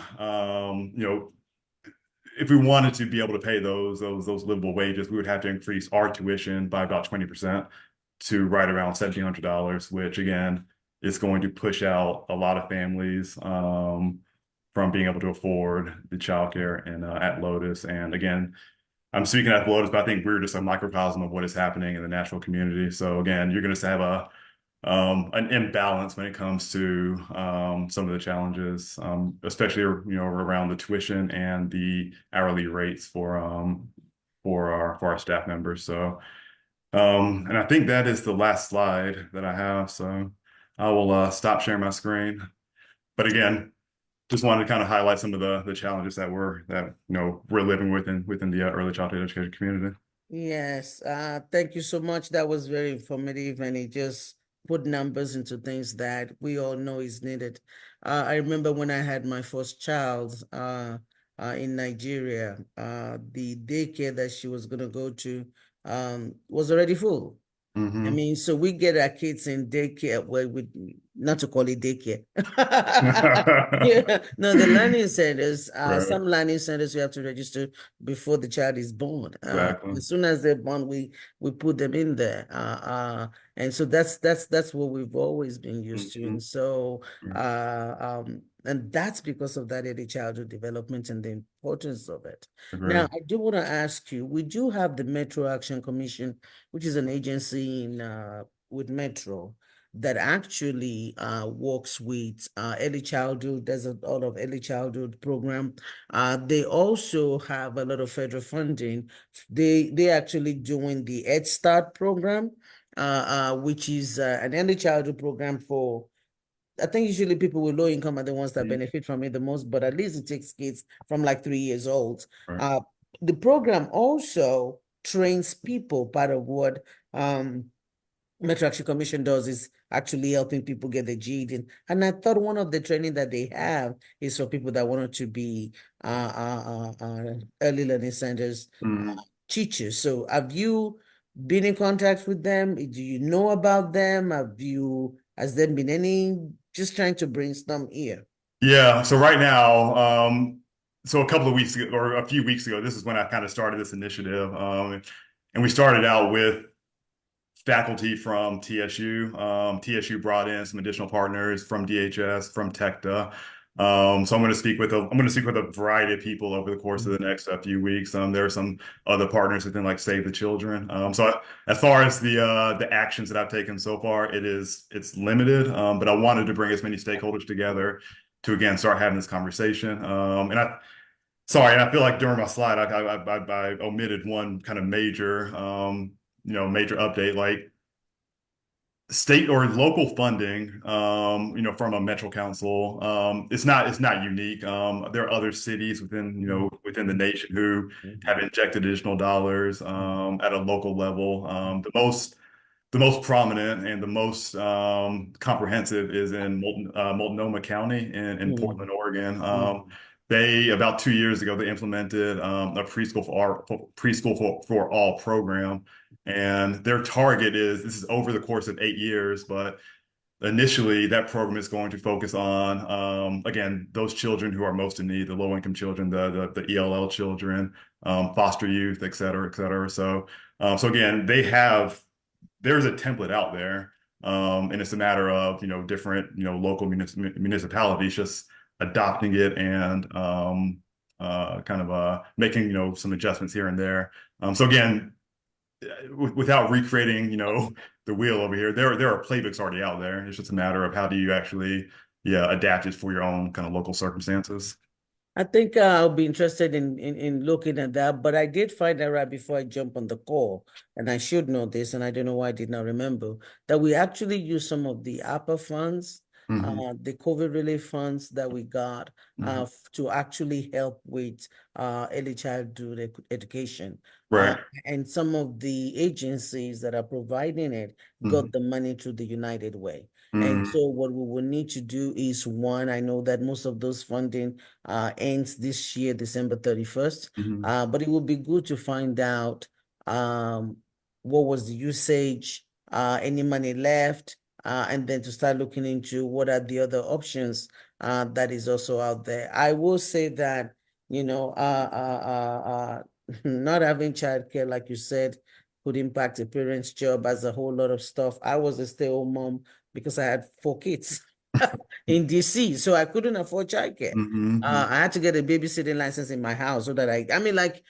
if we wanted to be able to pay those livable wages, we would have to increase our tuition by about 20% to right around $1,700, which again is going to push out a lot of families from being able to afford the childcare and at Lotus. And again, I'm speaking at Lotus, but I think we're just a microcosm of what is happening in the Nashville community. So again, you're going to have an imbalance when it comes to some of the challenges, especially around the tuition and the hourly rates for our staff members. So and I think that is the last slide that I have. So I will stop sharing my screen. But again, just wanted to kind of highlight some of the challenges that we're living within the early childhood education community. Yes, thank you so much. That was very informative, and it just put numbers into things that we all know is needed. I remember when I had my first child in Nigeria, the daycare that she was going to go to was already full. I Mhm. mean, so we get our kids in daycare, well, we not to call it daycare. Yeah, no, the learning centers, Right. some learning centers you have to register before the child is born. Exactly. As soon as they're born, we put them in there. And so that's what we've always been used to. Mhm. And so Right. and that's because of that early childhood development and the importance of it. Agree. Now, I do want to ask you, we do have the Metro Action Commission, which is an agency in with Metro that actually works with early childhood. There's a lot of early childhood program. They also have a lot of federal funding. They actually doing the Head Start program, which is an early childhood program for, I think usually people with low income are the ones that Mhm. benefit from it the most, but at least it takes kids from like 3 years old. Right. The program also trains people. Part of what Metro Action Commission does is actually helping people get the GED. And I thought one of the training that they have is for people that wanted to be early learning centers Mhm. teachers. So have you been in contact with them? Do you know about them? Has there been any, just trying to brainstorm here? Yeah. So right now, so a couple of weeks ago, or a few weeks ago, this is when I kind of started this initiative. And we started out with faculty from TSU. TSU brought in some additional partners from DHS, from TECTA. So I'm going to speak with a variety of people over the course of the next few weeks. There are some other partners within like Save the Children. As far as the actions that I've taken so far, it's limited. But I wanted to bring as many stakeholders together to again start having this conversation. And I feel like during my slide I omitted one kind of major major update, like state or local funding, from a metro council. It's not unique. There are other cities within the nation who have injected additional dollars at a local level. The most prominent and the most comprehensive is in Multnomah County in Portland, Oregon. They about 2 years ago they implemented a preschool for all program, and their target is this is over the course of 8 years, but initially that program is going to focus on again those children who are most in need, the low income children, the ELL children, foster youth, et cetera, et cetera. So again, there's a template out there, and it's a matter of different local municipalities just adopting it and kind of making some adjustments here and there. So again, without recreating the wheel over here, there are playbooks already out there. It's just a matter of how do you actually adapt it for your own kind of local circumstances. I think I'll be interested in looking at that, but I did find out right before I jump on the call, and I should know this, and I don't know why I did not remember, that we actually use some of the APA funds, the COVID relief funds that we got to actually help with early childhood education. Right. And some of the agencies that are providing it got the money through the United Way. And so what we will need to do is, one, I know that most of those funding ends this year, December 31st. But it would be good to find out what was the usage, any money left, and then to start looking into what are the other options that is also out there. I will say that, not having childcare, like you said, could impact a parent's job as a whole lot of stuff. I was a stay-at-home mom because I had 4 kids in DC, so I couldn't afford childcare. I had to get a babysitting license in my house so that I mean, like,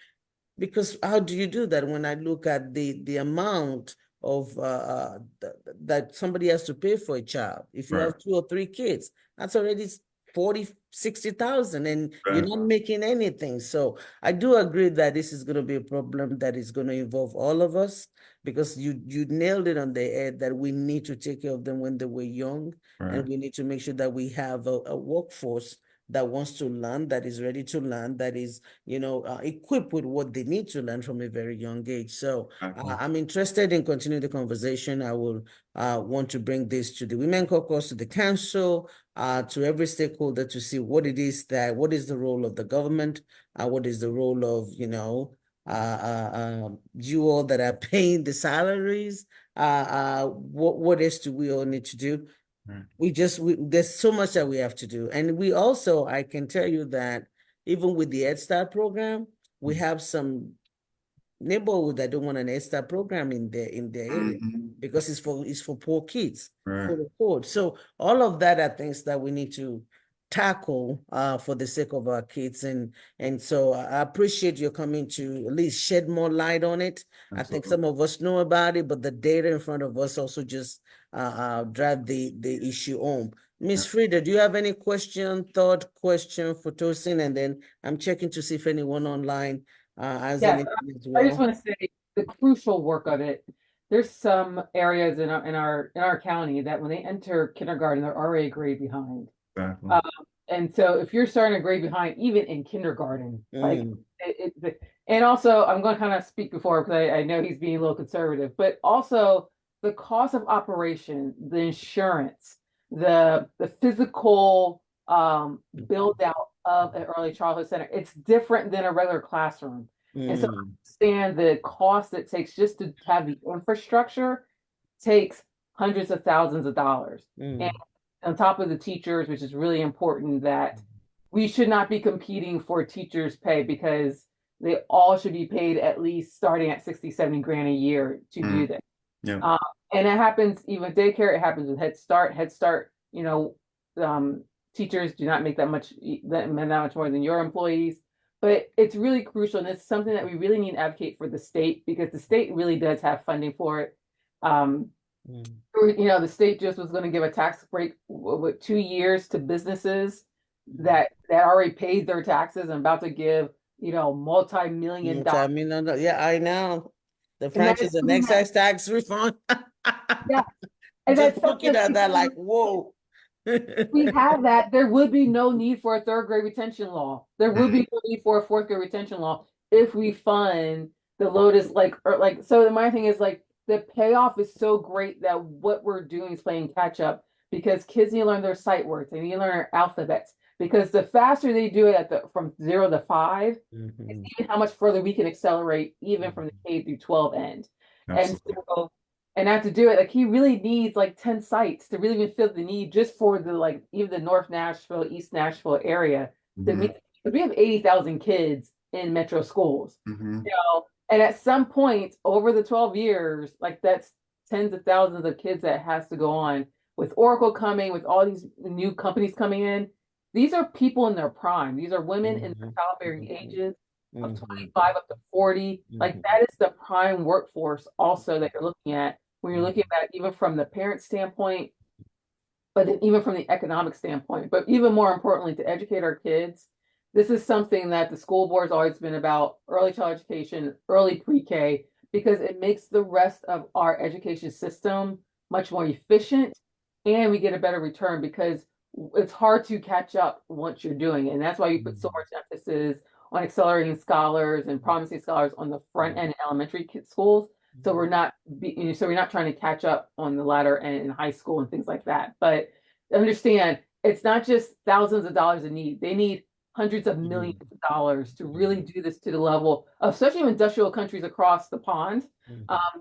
because how do you do that when I look at the amount of that somebody has to pay for a child? If you Right. have 2 or 3 kids, that's already 40, 60,000, and you're Right. not making anything. So I do agree that this is going to be a problem that is going to involve all of us, because you nailed it on the head that we need to take care of them when they were young, and Right. we need to make sure that we have a workforce that wants to learn, that is ready to learn, that is equipped with what they need to learn from a very young age. So Exactly. I'm interested in continuing the conversation. I will want to bring this to the Women Caucus, to the council, to every stakeholder to see what is the role of the government, what is the role of, you all that are paying the salaries, what else do we all need to do? There's so much that we have to do. And we also, I can tell you that even with the Head Start program, we have some neighborhood that don't want an Head Start program in their area because it's for poor kids, Right. for the poor. So all of that are things that we need to tackle for the sake of our kids. And so I appreciate your coming to at least shed more light on it. I think Absolutely. some of us know about it, but the data in front of us also just drive the issue home. Miss Frida, do you have any thought question for Tosin? And then I'm checking to see if anyone online has Yeah, anything as I just well. want to say the crucial work of it. There's some areas in our county that when they enter kindergarten, they're already a grade behind. Exactly. And so if you're starting a grade behind, even in kindergarten, like Mm. and also I'm going to kind of speak before because I know he's being a little conservative, but also the cost of operation, the insurance, the physical build out of an early childhood center, it's different than a regular classroom. And so Mm. understand the cost it takes just to have the infrastructure takes hundreds of thousands of dollars. And Mm. on top of the teachers, which is really important that we should not be competing for teachers' pay because they all should be paid at least starting at 60, 70 grand a year to do this. Yeah. And it happens even with daycare, it happens with Head Start. Head Start, teachers do not make that much more than your employees. But it's really crucial, and it's something that we really need to advocate for the state because the state really does have funding for it. The state just was going to give a tax break with 2 years to businesses that already paid their taxes and about to give multi-million dollars. Yeah, I know. The And that is franchise and something excise tax refund. yeah, and Just that's something looking at that like, whoa. we have that, there would be no need for a third grade retention law. There would be no need for a fourth grade retention law if we fund the Lotus so my thing is like the payoff is so great that what we're doing is playing catch up because kids need to learn their sight words, they need to learn their alphabets because the faster they do it from 0 to 5, it's even how much further we can accelerate even from the K through 12 end. Absolutely. And so and I have to do it. Like he really needs like 10 sites to really even feel the need just for the even the North Nashville, East Nashville area. We have 80,000 kids in metro schools. And at some point over the 12 years, like that's tens of thousands of kids that has to go on with Oracle coming, with all these new companies coming in. These are people in their prime. These are women in their childbearing ages of 25 up to 40. Like that is the prime workforce also that you're looking at when you're looking at even from the parent standpoint, but then even from the economic standpoint, but even more importantly, to educate our kids. This is something that the school board's always been about: early child education, early pre-K, because it makes the rest of our education system much more efficient and we get a better return because it's hard to catch up once you're doing it. And that's why you put so much emphasis on accelerating scholars and promising scholars on the front end in elementary schools. So we're not trying to catch up on the ladder and in high school and things like that. But understand, it's not just thousands of dollars in need. They need hundreds of millions of dollars to really do this to the level of, especially in industrial countries across the pond,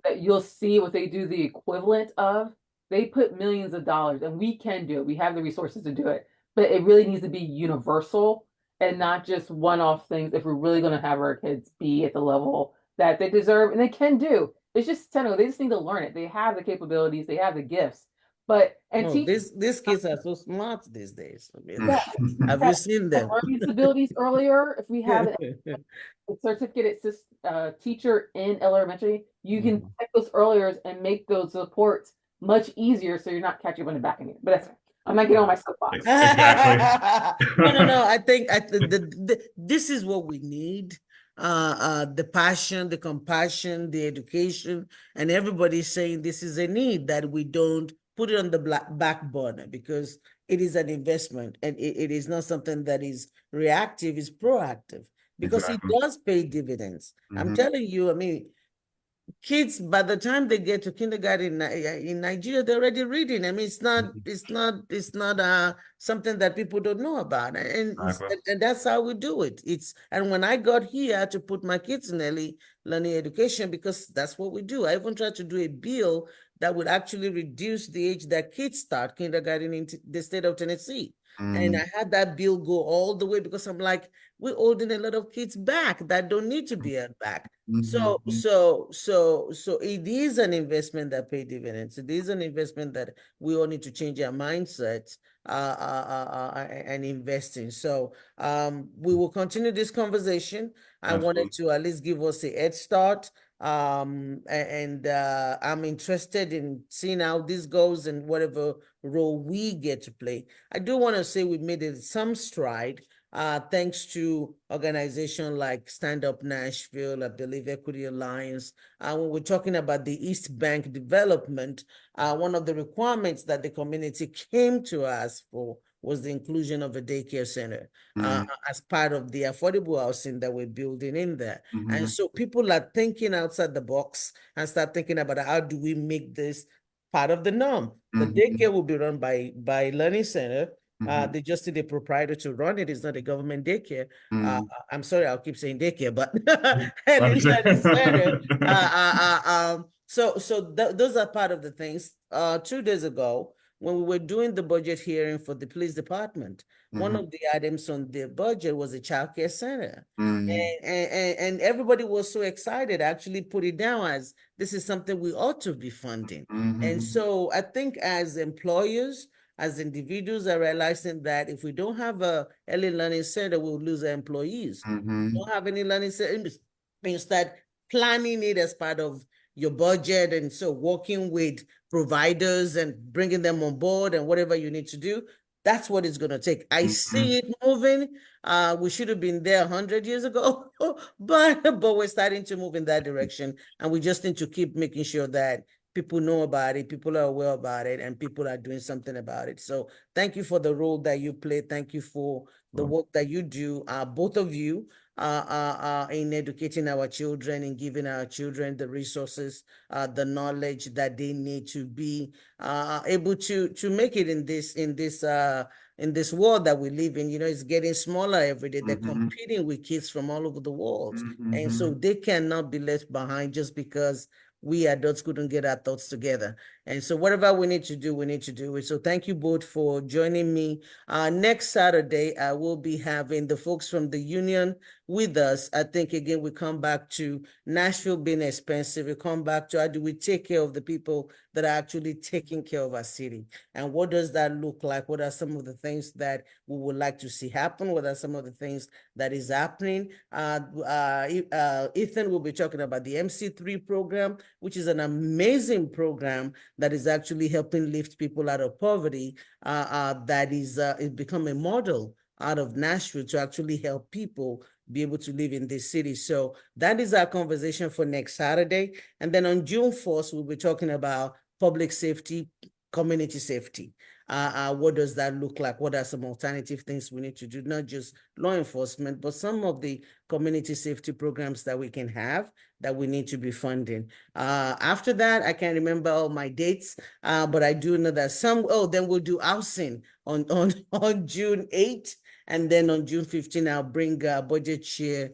that you'll see what they do the equivalent of. They put millions of dollars, and we can do it. We have the resources to do it, but it really needs to be universal and not just one-off things if we're really going to have our kids be at the level that they deserve and they can do. It's just technical. They just need to learn it. They have the capabilities. They have the gifts. But these kids are so smart these days. I mean, have you seen them? Learning disabilities earlier. If we have a certificate teacher in elementary, you can take those earlier and make those supports much easier, so you're not catching up on the back end. But I'm not getting on my soapbox. Exactly. No. I think this is what we need. The passion, the compassion, the education, and everybody's saying this is a need that we don't put it on the back burner because it is an investment and it is not something that is reactive, it's proactive because it does pay dividends. I'm telling you, I mean, kids, by the time they get to kindergarten in Nigeria, they're already reading. I mean, it's not something that people don't know about, Exactly. and that's how we do it. And when I got here, I had to put my kids in early learning education because that's what we do. I even tried to do a bill that would actually reduce the age that kids start kindergarten in the state of Tennessee. And I had that bill go all the way because I'm like, we're holding a lot of kids back that don't need to be held back. So it is an investment that pay dividends. It is an investment that we all need to change our mindsets and invest in. So we will continue this conversation. I wanted to at least give us a head start. And I'm interested in seeing how this goes and whatever role we get to play. I do want to say we made some stride. Thanks to organizations like Stand Up Nashville, I believe Equity Alliance. When we're talking about the East Bank development, one of the requirements that the community came to us for was the inclusion of a daycare center as part of the affordable housing that we're building in there. And so people are thinking outside the box and start thinking about how do we make this part of the norm. The daycare will be run by Learning Center. They just need a proprietor to run it. It's not a government daycare. I'm sorry, I'll keep saying daycare, but Learning Center. Those are part of the things. 2 days ago, when we were doing the budget hearing for the police department, one of the items on the budget was a childcare center. And everybody was so excited, actually put it down as this is something we ought to be funding. And so I think as employers, as individuals are realizing that if we don't have a early learning center, we'll lose our employees. Don't have any learning center, and start planning it as part of your budget. And so working with providers and bringing them on board and whatever you need to do, that's what it's going to take. I see it moving. We should have been there 100 years ago, but we're starting to move in that direction. And we just need to keep making sure that people know about it, people are aware about it, and people are doing something about it. So thank you for the role that you play. Thank you for the work that you do, both of you, in educating our children and giving our children the resources, the knowledge that they need to be able to make it in this world that we live in. You know, it's getting smaller every day. They're competing with kids from all over the world. And so they cannot be left behind just because we adults couldn't get our thoughts together. And so whatever we need to do, we need to do it. So thank you both for joining me. Next Saturday, I will be having the folks from the union with us. I think, again, we come back to Nashville being expensive. We come back to how do we take care of the people that are actually taking care of our city? And what does that look like? What are some of the things that we would like to see happen? What are some of the things that is happening? Ethan will be talking about the MC3 program, which is an amazing program that is actually helping lift people out of poverty. That is it become a model out of Nashville to actually help people be able to live in this city. So that is our conversation for next Saturday. And then on June 4th, we'll be talking about public safety, community safety. What does that look like? What are some alternative things we need to do? Not just law enforcement, but some of the community safety programs that we can have that we need to be funding. After that, I can't remember all my dates, but I do know that then we'll do housing on June 8th. And then on June 15, I'll bring budget chair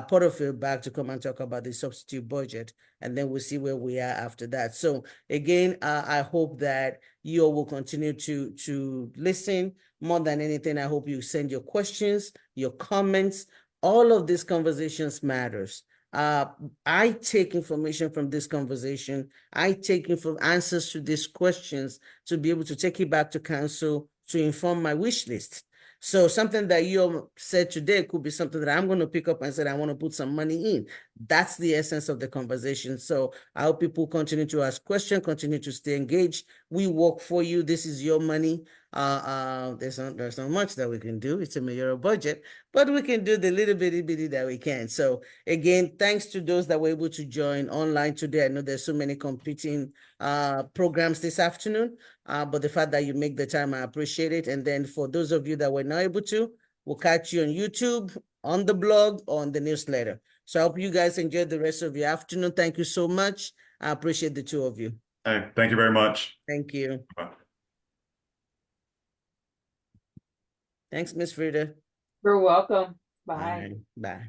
Porterfield back to come and talk about the substitute budget. And then we'll see where we are after that. So again, I hope that you all will continue to listen. More than anything, I hope you send your questions, your comments. All of these conversations matters. I take information from this conversation. I take answers to these questions to be able to take it back to council to inform my wish list. So something that you said today could be something that I'm going to pick up and say, I want to put some money in. That's the essence of the conversation. So I hope people continue to ask questions, continue to stay engaged. We work for you. This is your money. There's not much that we can do. It's a mayoral budget, but we can do the little bitty that we can. So again, thanks to those that were able to join online today. I know there's so many competing programs this afternoon, but the fact that you make the time, I appreciate it. And then for those of you that were not able to, we'll catch you on YouTube, on the blog, or on the newsletter. So I hope you guys enjoy the rest of your afternoon. Thank you so much. I appreciate the two of you. Hey, thank you very much. Thank you. Bye. Thanks, Miss Frida. You're welcome. All Bye. right, bye.